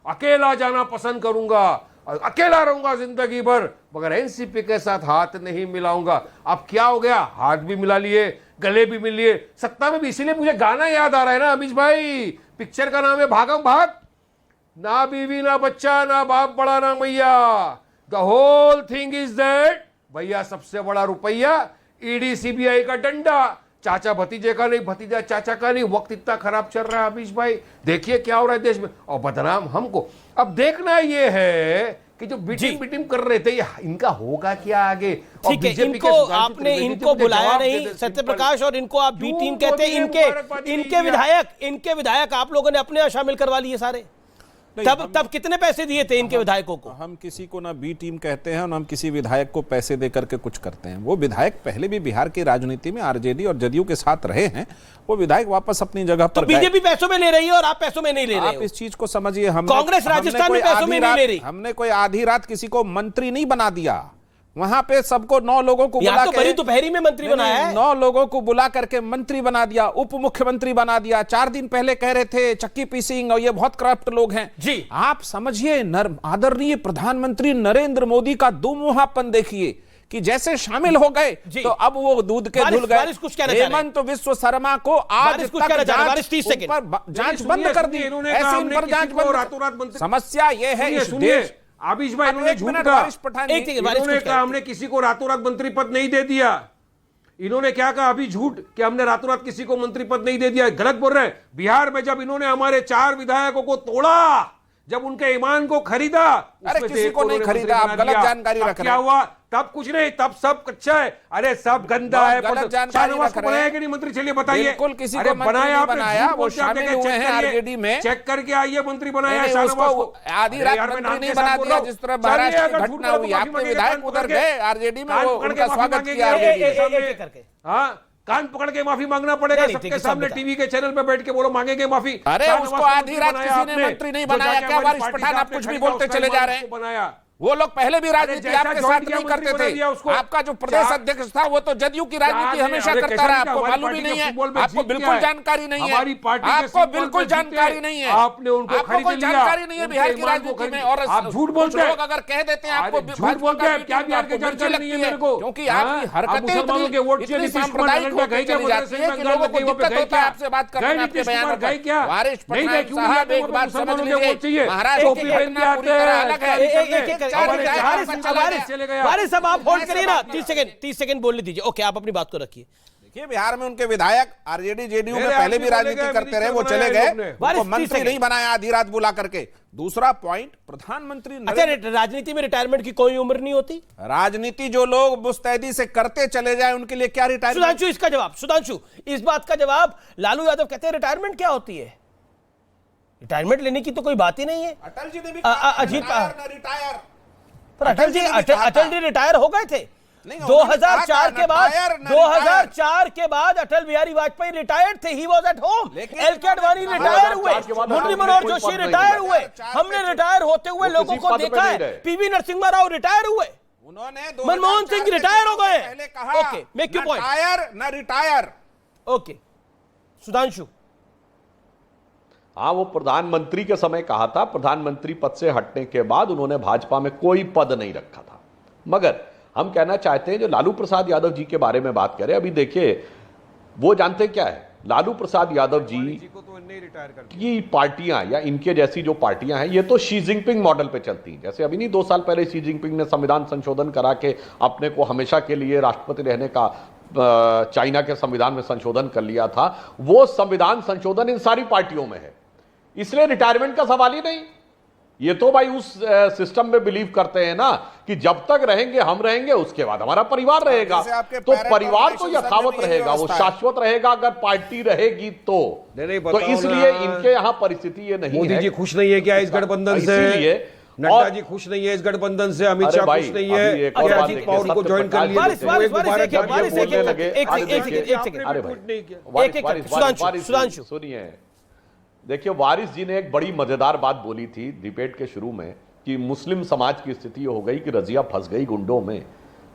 अकेला जाना पसंद करूंगा, अकेला रहूंगा जिंदगी भर, मगर एनसीपी के साथ हाथ नहीं मिलाऊंगा। अब क्या हो गया, हाथ भी मिला लिए, गले भी मिल लिए, सत्ता में भी। इसीलिए मुझे गाना याद आ रहा है ना अमीश भाई, पिक्चर का नाम है भागम भाग। ना बीवी ना बच्चा ना बाप बड़ा ना मैया, the whole thing is that भैया सबसे बड़ा रुपया, ईडी सीबीआई का डंडा, चाचा भतीजे का नहीं, भतीजा चाचा का नहीं। वक्त इतना खराब चल रहा है अमीश भाई, देखिए क्या हो रहा है देश में, और बदनाम हमको। अब देखना ये है कि जो बीटिंग कर रहे थे, ये इनका होगा क्या आगे। ठीक है, इनको आपने इनको बुलाया नहीं सत्य प्रकाश, और इनको आप बी टीम कहते हैं। इनके विधायक आप लोगों ने अपने यहाँ शामिल करवा लिए सारे। तब कितने पैसे दिए थे इनके विधायकों को? हम किसी को ना बी टीम कहते हैं और हम किसी विधायक को पैसे दे करके कुछ करते हैं। वो विधायक पहले भी बिहार की राजनीति में आरजेडी और जदयू के साथ रहे हैं, वो विधायक वापस अपनी जगह पर गए। बीजेपी पैसों में ले रही है और आप पैसों में नहीं ले रहे हो। आप इस चीज को समझिए, हम कांग्रेस राजस्थान में पैसों में नहीं ले रही। हमने कोई आधी रात किसी को मंत्री नहीं बना दिया, वहां पे सबको 9 लोगों को बुला तो बड़ी दोपहरी में मंत्री बनाया है, 9 लोगों को बुला करके मंत्री बना दिया, उप मुख्यमंत्री बना दिया। 4 दिन पहले कह रहे थे चक्की पीसिंग और ये बहुत करप्ट लोग हैं जी। आप समझिए, आदरणीय प्रधानमंत्री नरेंद्र मोदी का दुमुहापन देखिए कि जैसे शामिल हो गए तो अब वो दूध के धुल गए। हेमंत विश्व शर्मा को आज तक जांच बंद कर दी, ऐसे इन पर जांच बंद। समस्या ये है इस देश। आबिश भाई इन्होंने झूठ कहा, इन्होंने कहा हमने किसी को रातों रात मंत्री पद नहीं दे दिया। इन्होंने क्या कहा अभी झूठ कि हमने रातों रात किसी को मंत्री पद नहीं दे दिया, गलत बोल रहे हैं। बिहार में जब इन्होंने हमारे 4 विधायकों को तोड़ा, जब उनके ईमान को खरीदा, अरे किसी को नहीं खरीदा, आप गलत जानकारी रख रहे हैं। क्या हुआ तब? कुछ नहीं, तब सब अच्छा है, अरे सब गंदा है। गलत जानकारी रख रहे हैं कि नहीं मंत्री? चलिए बताइए। बिल्कुल किसी को बनाया, वो शामिल हुए हैं आरजेडी में, चेक करके आइए मंत्री बनाया। आधी रात मंत्री नहीं बना दिया, जिस तरह महाराष्ट्र की घटना हुई। आपके विधायक उधर गए आरजेडी में, वो उनका स्वागत किया आरजेडी करके। हाँ, कान पकड़ के माफी मांगना पड़ेगा सबके सामने, टीवी के चैनल पे बैठ के बोलो मांगेंगे माफी। अरे उसको आधी रात किसी ने मंत्री नहीं बनाया क्या? वारिस पठान आप कुछ भी बोलते चले जा रहे हैं। बनाया वो लोग पहले भी राजनीति जैसा आपके ज्वाइंट साथ किया नहीं मंत्री करते बना थे। दिया उसको। आपका जो प्रदेश क्या- अध्यक्ष था वो तो जदयू की राजनीति क्या हमेशा अरे करता कैसा रहा, नहीं, आपको हमारी मालूम ही पार्टी नहीं के है, फुटबॉल में आपको जीत बिल्कुल गया है। जानकारी नहीं है, हमारी पार्टी के आपको फुटबॉल बिल्कुल में जीत जानकारी गया। नहीं है, आपने उनको आपको खरीद कोई लिया। जानकारी नहीं है उनके बिहार की ईमान को राजनीति में। खरीद- और आप झूठ कुछ बोलते हैं। लोग अगर कह देते हैं आपको अरे झूठ बोलते हैं, क्या बिहार के जानकारी नहीं है मेरे को? क्योंकि हाँ? आपकी आप हरकतें मुसलमानों के वोट इतनी नीतीश कुमार सांप्रदायिक नगर में होती गए क्या? चली जाती है कि लोगों को गए दिक्कत गए होता है क्या? आपसे बात करने गए में, आपके नीतीश बयानों कुमार गए पर। क्या? वारिस नहीं पठान गए, क्यों नहीं साहब गए? एक बात समझ मुसलमानों के लीजिए, वोट चाहिए। महाराष्ट्र टोपी की पहन के घटना पूरी आते तरह हैं, अलग है। वारिस साहब आप होल्ड करिए ना, 30 सेकंड बोलने दीजिए। ओके, आप अपनी बात को रखिए। देखिए, बिहार में उनके विधायक आरजेडी जेडीयू में मेरे पहले भी आदमी राजनीति बोलेगा, करते रहे, वो मिनिस्टर चले बनाया गए, लोग ने। उनको मंत्री नहीं बनाया आधी रात बुला करके। दूसरा पॉइंट, प्रधानमंत्री अच्छा, राजनीति में रिटायरमेंट की कोई उम्र नहीं होती? राजनीति जो लोग मुस्तैदी से करते चले जाए उनके लिए क्या रिटायरमेंट? सुधांशु, इसका जवाब, सुधांशु इस बात का जवाब। लालू यादव कहते हैं रिटायरमेंट क्या होती है? रिटायरमेंट लेने की तो कोई बात ही नहीं है। अटल जी ने भी अजीब रिटायर, पर अटल जी रिटायर हो गए थे। नहीं, 2004 के बाद रिटायर, ना 2004 के बाद अटल बिहारी वाजपेयी रिटायर्ड थे, ही वाज एट होम। लेकिन एल के अडवाणी रिटायर हुए, 2004 के बाद मुरली अटल मनोहर कोई जोशी पद नहीं रिटायर है। हुए, हमने रिटायर होते हुए लोगों किसी को पद पे देखा नहीं है। रहे। पीवी नरसिम्हा राव रिटायर हुए, उन्होंने मनमोहन सिंह 2004 रिटायर हो गए। पहले कहा, okay, make your point. Retire ना रिटायर। ओके, सुधांशु। हाँ, वो प्रधानमंत्री के समय कहा था, प्रधानमंत्री पद से हटने के बाद उन्होंने भाजपा में कोई पद नहीं रखा था। मगर हम कहना चाहते हैं, जो लालू प्रसाद यादव जी के बारे में बात करें, अभी देखिए वो जानते क्या है, लालू प्रसाद यादव जी की पार्टियां या इनके जैसी जो पार्टियां हैं, ये तो शी जिनपिंग मॉडल पे चलती हैं। जैसे अभी नहीं 2 साल पहले शी जिनपिंग ने संविधान संशोधन करा के अपने को हमेशा के लिए राष्ट्रपति रहने का चाइना के संविधान में संशोधन कर लिया था। वो संविधान संशोधन इन सारी पार्टियों में है, इसलिए रिटायरमेंट का सवाल ही नहीं। ये तो भाई उस सिस्टम में बिलीव करते हैं ना कि जब तक रहेंगे हम रहेंगे, उसके बाद हमारा परिवार रहेगा। तो परिवार तो यथावत रहेगा, वो शाश्वत रहेगा अगर पार्टी रहेगी तो। तो इसलिए इनके यहाँ परिस्थिति ये नहीं है। मोदी जी खुश नहीं है क्या इस गठबंधन से? इसीलिए नड्डा जी खुश नहीं है इस गठबंधन से, अमित शाह खुश नहीं है, एक और बात अजीत पवार को ज्वाइन कर लिया। सुनिए, देखिए वारिस जी ने एक बड़ी मजेदार बात बोली थी डिबेट के शुरू में कि मुस्लिम समाज की स्थिति हो गई कि रजिया फंस गई गुंडों में।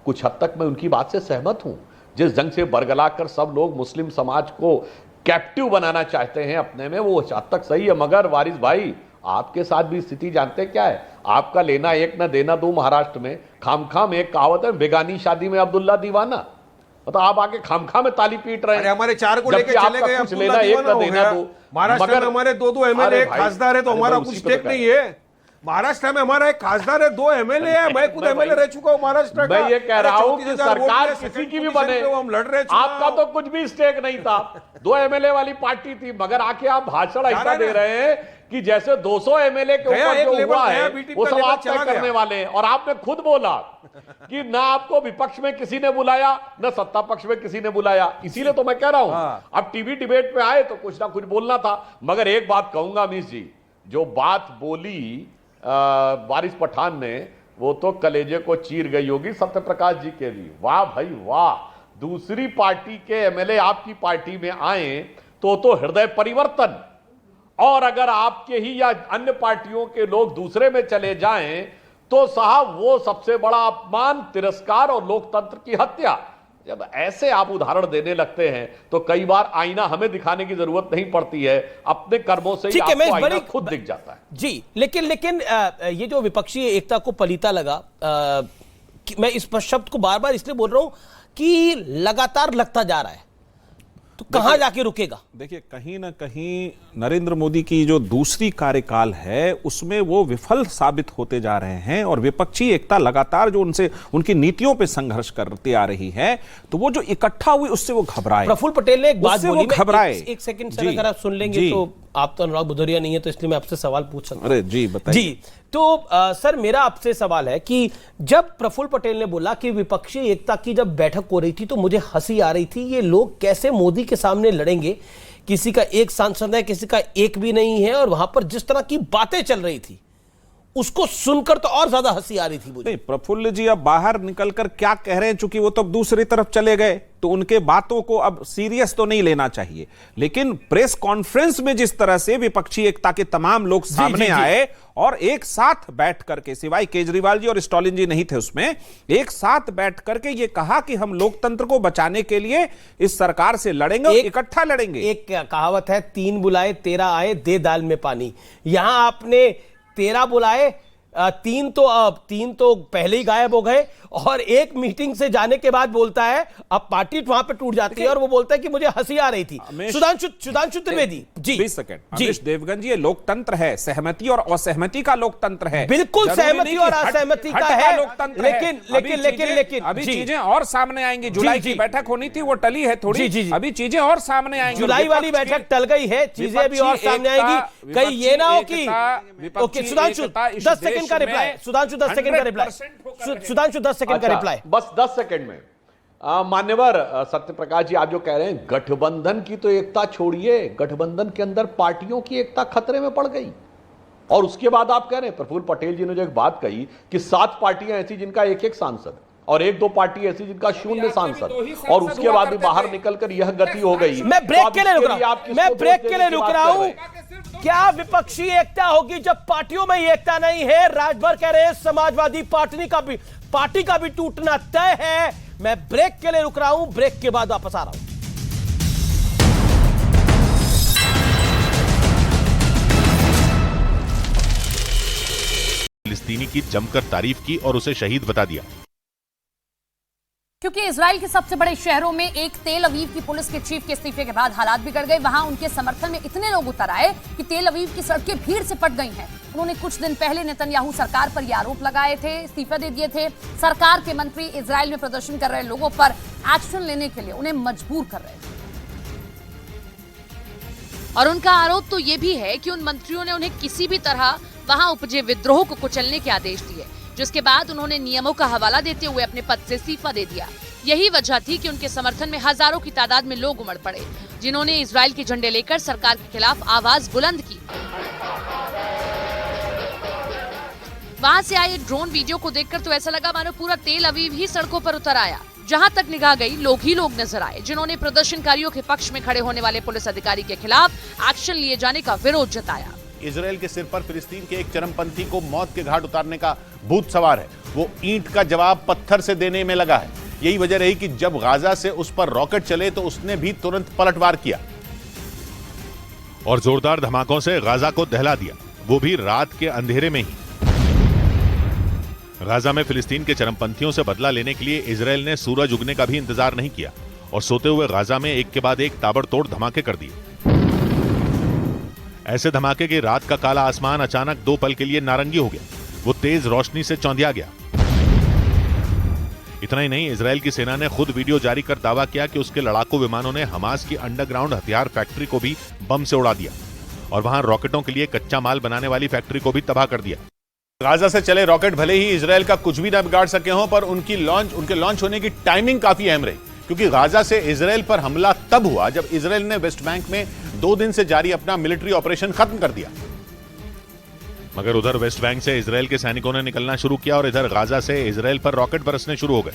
कुछ हद तक मैं उनकी बात से सहमत हूं। जिस ढंग से बरगला कर सब लोग मुस्लिम समाज को कैप्टिव बनाना चाहते हैं अपने में, वो हद तक सही है। मगर वारिस भाई, आपके साथ भी स्थिति जानते क्या है? आपका लेना एक ना देना दो महाराष्ट्र में। खाम एक कहावत है, बेगानी शादी में अब्दुल्ला दीवाना। मतलब आप आके खामखा में ताली पीट रहे हैं। अरे हमारे 4 को लेके चले गए, कुछ लेना एक ना देना दो। महाराष्ट्र में हमारे 2 एमएलए, खासदार है, तो हमारा कुछ स्टेक नहीं है। महाराष्ट्र में हमारा एक खासदार है, 2 एमएलए है, मैं खुद एमएलए रह चुका हूं महाराष्ट्र का। मैं ये कह रहा हूं कि सरकार किसी की भी बने, हम लड़ रहे, आपका तो कुछ भी स्टेक नहीं था। 2 एमएलए वाली पार्टी थी, मगर आके आप भाषण ऐसा दे रहे हैं कि जैसे 200 एमएलए के ऊपर जो हुआ है वो सब आप तय करने वाले हैं। और आपने खुद बोला कि ना आपको विपक्ष में किसी ने बुलाया, ना सत्ता पक्ष में किसी ने बुलाया। इसीलिए तो मैं कह रहा हूं, अब टीवी डिबेट पे आए तो कुछ ना कुछ बोलना था। मगर एक बात कहूंगा अमीश जी, जो बात बोली वारिस पठान ने, वो तो कलेजे को चीर गई होगी सत्यप्रकाश जी के भी। वाह भाई वाह, दूसरी पार्टी के एमएलए आपकी पार्टी में आए तो हृदय परिवर्तन। और अगर आपके ही या अन्य पार्टियों के लोग दूसरे में चले जाएं तो साहब वो सबसे बड़ा अपमान, तिरस्कार और लोकतंत्र की हत्या। जब ऐसे आप उदाहरण देने लगते हैं तो कई बार आईना हमें दिखाने की जरूरत नहीं पड़ती है, अपने कर्मों से ही आपको आईना खुद दिख जाता है। जी, लेकिन ये जो विपक्षी एकता को पलीता लगा, मैं इस शब्द को बार बार इसलिए बोल रहा हूं कि लगातार लगता जा रहा है, तो कहां जाके रुकेगा? देखिए, कहीं ना कहीं नरेंद्र मोदी की जो दूसरी कार्यकाल है उसमें वो विफल साबित होते जा रहे हैं और विपक्षी एकता लगातार जो उनकी नीतियों पे संघर्ष करती आ रही है, तो वो जो इकट्ठा हुई उससे वो घबराए। प्रफुल्ल पटेल ने एक बात बोली, घबराए। एक सेकंड सर, अगर आप सुन लेंगे तो आप तो अनुराग भदौरिया नहीं है, तो इसलिए मैं आपसे सवाल पूछ सकता हूं। अरे जी बताइए। जी, तो सर मेरा आपसे सवाल है कि जब प्रफुल्ल पटेल ने बोला कि विपक्षी एकता की जब बैठक हो रही थी तो मुझे हंसी आ रही थी, ये लोग कैसे मोदी के सामने लड़ेंगे, किसी का एक सांसद है, किसी का एक भी नहीं है, और वहां पर जिस तरह की बातें चल रही थी उसको सुनकर तो और ज्यादा हंसी आ रही थी मुझे। नहीं, प्रफुल्ल जी अब बाहर निकलकर क्या कह रहे हैं, चूंकि वो तो अब दूसरी तरफ चले गए, तो उनके बातों को अब सीरियस तो नहीं लेना चाहिए, लेकिन प्रेस कॉन्फ्रेंस में जिस तरह से विपक्षी एकता के तमाम लोग सामने आए और एक साथ बैठ करके, सिवाय केजरीवाल जी और स्टालिन जी नहीं थे उसमें, एक साथ बैठ करके ये कहा कि हम लोकतंत्र को बचाने के लिए इस सरकार से लड़ेंगे, इकट्ठा लड़ेंगे। एक कहावत है, 3 बुलाए 13 आए, दे दाल में पानी। यहां आपने 13 बुलाए, 3 तो पहले ही गायब हो गए, और एक मीटिंग से जाने के बाद बोलता है, अब पार्टी वहां पे टूट जाती है, और वो बोलता है कि मुझे हंसी आ रही थी। सुधांशु त्रिवेदी जी, 20 सेकंड। अमीश देवगन जी, ये लोकतंत्र है, सहमति और असहमति का लोकतंत्र है। बिल्कुल सहमति और असहमति का है, लेकिन अभी चीजें और सामने आएंगी। जुलाई की बैठक होनी थी, वो टली है थोड़ी, अभी चीजें और सामने आएंगी। जुलाई वाली बैठक टल गई है, चीजें अभी और सामने आएंगी। कहीं ये ना हो कि ओके, सुधांशु 10 सेकंड का रिप्लाई, सुधांशु 10 सेकंड का रिप्लाई, सुधांशु 10 सेकंड का रिप्लाई, बस 10 सेकंड में। मान्यवर सत्यप्रकाश जी, आप जो कह रहे हैं गठबंधन की तो एकता छोड़िए, गठबंधन के अंदर पार्टियों की एकता खतरे में पड़ गई। और उसके बाद आप कह रहे हैं, प्रफुल्ल पटेल जी ने जो एक बात कही कि 7 पार्टियां ऐसी जिनका एक सांसद, और 1-2 पार्टी ऐसी जिनका 0 सांसद, और उसके बाद भी बाहर निकलकर यह गति हो गई। मैं ब्रेक के लिए रुक रहा हूं। क्या विपक्षी एकता होगी जब पार्टियों में एकता नहीं है? राजभर कह रहे हैं समाजवादी पार्टी का भी टूटना तय है। मैं ब्रेक के लिए रुक रहा हूं, ब्रेक के बाद वापस आ रहा हूं। फिलिस्तीनी की जमकर तारीफ की और उसे शहीद बता दिया। क्योंकि इजराइल के सबसे बड़े शहरों में एक तेल अवीव की पुलिस के चीफ के इस्तीफे के बाद हालात बिगड़ गए। वहां उनके समर्थन में इतने लोग उतर आए कि तेल अवीव की सड़कें भीड़ से पट गई हैं। उन्होंने कुछ दिन पहले नेतन्याहू सरकार पर यह आरोप लगाए थे, इस्तीफा दे दिए थे। सरकार के मंत्री इजराइल में प्रदर्शन कर रहे लोगों पर एक्शन लेने के लिए उन्हें मजबूर कर रहे थे। और उनका आरोप तो ये भी है कि उन मंत्रियों ने उन्हें किसी भी तरह वहां उपजे विद्रोह को कुचलने के आदेश दिए, जिसके बाद उन्होंने नियमों का हवाला देते हुए अपने पद से इस्तीफा दे दिया। यही वजह थी कि उनके समर्थन में हजारों की तादाद में लोग उमड़ पड़े, जिन्होंने इजराइल के झंडे लेकर सरकार के खिलाफ आवाज बुलंद की। वहां से आए ड्रोन वीडियो को देखकर तो ऐसा लगा मानो पूरा तेल अवीव ही सड़कों पर उतर आया। जहां तक निगाह गई, लोग ही लोग नजर आए, जिन्होंने प्रदर्शनकारियों के पक्ष में खड़े होने वाले पुलिस अधिकारी के खिलाफ एक्शन लिए जाने का विरोध जताया। इजराइल के सिर पर फिलिस्तीन के एक चरमपंथी को मौत के घाट उतारने का भूत सवार है। वो ईंट का जवाब पत्थर से देने में लगा है। यही वजह रही कि जब गाजा से उस पर रॉकेट चले तो उसने भी तुरंत पलटवार किया और जोरदार धमाकों से गाजा को दहला दिया, वो भी रात के अंधेरे में ही। गाजा में फिलिस्तीन के चरमपंथियों से बदला लेने के लिए इजराइल ने सूरज उगने का भी इंतजार नहीं किया और सोते हुए गाजा में एक के बाद एक ताबड़तोड़ धमाके कर दिए। ऐसे धमाके की रात का काला आसमान अचानक 2 पल के लिए नारंगी हो गया। वो तेज रोशनी से चौंधिया गया। इतना ही नहीं, इजराइल की सेना ने खुद वीडियो जारी कर दावा किया कि उसके लड़ाकू विमानों ने हमास की अंडरग्राउंड हथियार फैक्ट्री को भी बम से उड़ा दिया और वहां रॉकेटों के लिए कच्चा माल बनाने वाली फैक्ट्री को भी तबाह कर दिया। गाजा से चले रॉकेट भले ही इजराइल का कुछ भी न बिगाड़ सके हों, पर उनके लॉन्च होने की टाइमिंग काफी अहम रही, क्योंकि गाजा से इजराइल पर हमला तब हुआ जब इजराइल ने वेस्ट बैंक में 2 दिन से जारी अपना मिलिट्री ऑपरेशन खत्म कर दिया। मगर उधर वेस्ट बैंक से इजराइल के सैनिकों ने निकलना शुरू किया और इधर गाजा से इजराइल पर रॉकेट बरसने शुरू हो गए।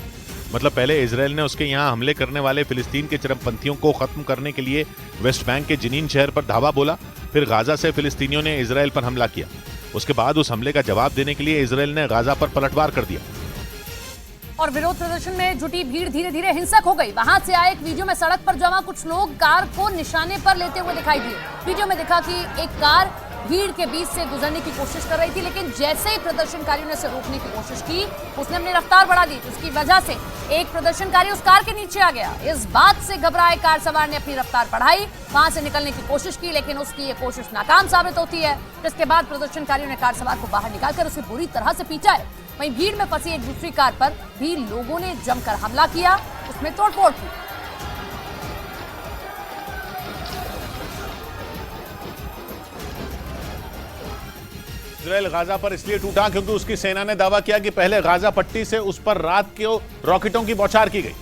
मतलब पहले इजराइल ने उसके यहां हमले करने वाले फिलिस्तीन के चरमपंथियों को खत्म करने के लिए वेस्ट बैंक के जिनीन शहर पर धावा बोला, फिर गाजा से फिलिस्तीनियों ने इजराइल पर हमला किया। उसके बाद उस हमले का जवाब देने के लिए इजराइल ने गाजा पर पलटवार कर दिया और विरोध प्रदर्शन में जुटी भीड़ धीरे धीरे हिंसक हो गई। वहां से आए एक वीडियो में सड़क पर जमा कुछ लोग कार को निशाने पर लेते हुए दिखाई दिए। वीडियो में दिखा कि एक कार भीड़ के बीच से गुजरने की कोशिश कर रही थी, लेकिन जैसे ही प्रदर्शनकारियों ने उसे रोकने की कोशिश की, उसने अपनी रफ्तार बढ़ा दी। उसकी वजह से एक प्रदर्शनकारी उस कार के नीचे आ गया। इस बात से घबराए कार सवार ने अपनी रफ्तार बढ़ाई, वहां से निकलने की कोशिश की, लेकिन उसकी ये कोशिश नाकाम साबित होती है, जिसके बाद प्रदर्शनकारियों ने कार सवार को बाहर निकालकर उसे बुरी तरह से पीटा है। वहीं भीड़ में फंसी एक दूसरी कार पर भी लोगों ने जमकर हमला किया, उसमें तोड़फोड़ की। इजराइल गाजा पर इसलिए टूटा क्योंकि उसकी सेना ने दावा किया कि पहले गाजा पट्टी से उस पर रात के रॉकेटों की बौछार की गई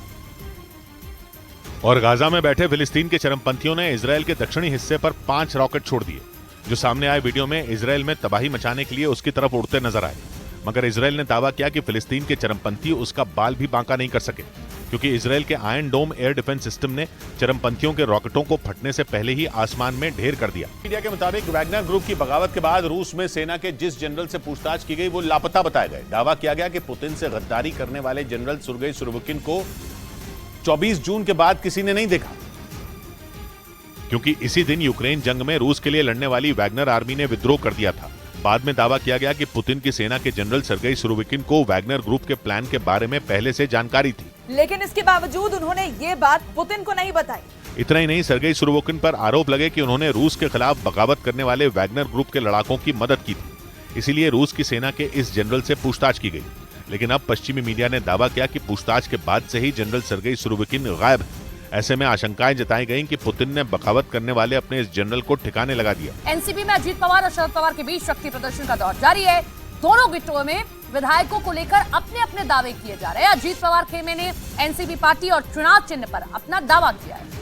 और गाजा में बैठे फिलिस्तीन के चरमपंथियों ने इजराइल के दक्षिणी हिस्से पर 5 रॉकेट छोड़ दिए। जो सामने आए वीडियो में इजराइल में तबाही मचाने के लिए उसकी तरफ उड़ते नजर आए, मगर इजराइल ने दावा किया कि फिलिस्तीन के चरमपंथी उसका बाल भी बांका नहीं कर सके, क्योंकि इजराइल के आयरन डोम एयर डिफेंस सिस्टम ने चरमपंथियों के रॉकेटों को फटने से पहले ही आसमान में ढेर कर दिया। मीडिया के मुताबिक वैगनर ग्रुप की बगावत के बाद रूस में सेना के जिस जनरल से पूछताछ की गई वो लापता बताए गए। दावा किया गया कि पुतिन से गद्दारी करने वाले जनरल सुर्गेई सुरोविकिन को 24 जून के बाद किसी ने नहीं देखा, क्योंकि इसी दिन यूक्रेन जंग में रूस के लिए लड़ने वाली वैगनर आर्मी ने विद्रोह कर दिया था। बाद में दावा किया गया कि पुतिन की सेना के जनरल सर्गेई सुरोविकिन को वैगनर ग्रुप के प्लान के बारे में पहले से जानकारी थी, लेकिन इसके बावजूद उन्होंने ये बात पुतिन को नहीं बताई। इतना ही नहीं, सर्गेई सुरोविकिन पर आरोप लगे कि उन्होंने रूस के खिलाफ बगावत करने वाले वैगनर ग्रुप के लड़ाकों की मदद की थी, इसीलिए रूस की सेना के इस जनरल से पूछताछ की गई। लेकिन अब पश्चिमी मीडिया ने दावा किया कि पूछताछ के बाद से ही जनरल सर्गेई सुरोविकिन गायब है। ऐसे में आशंकाएं जताई गईं कि पुतिन ने बगावत करने वाले अपने इस जनरल को ठिकाने लगा दिया। एनसीपी में अजीत पवार और शरद पवार के बीच शक्ति प्रदर्शन का दौर जारी है। दोनों गुटों में विधायकों को लेकर अपने अपने दावे किए जा रहे हैं। अजीत पवार खेमे ने एनसीपी पार्टी और चुनाव चिन्ह पर अपना दावा किया है।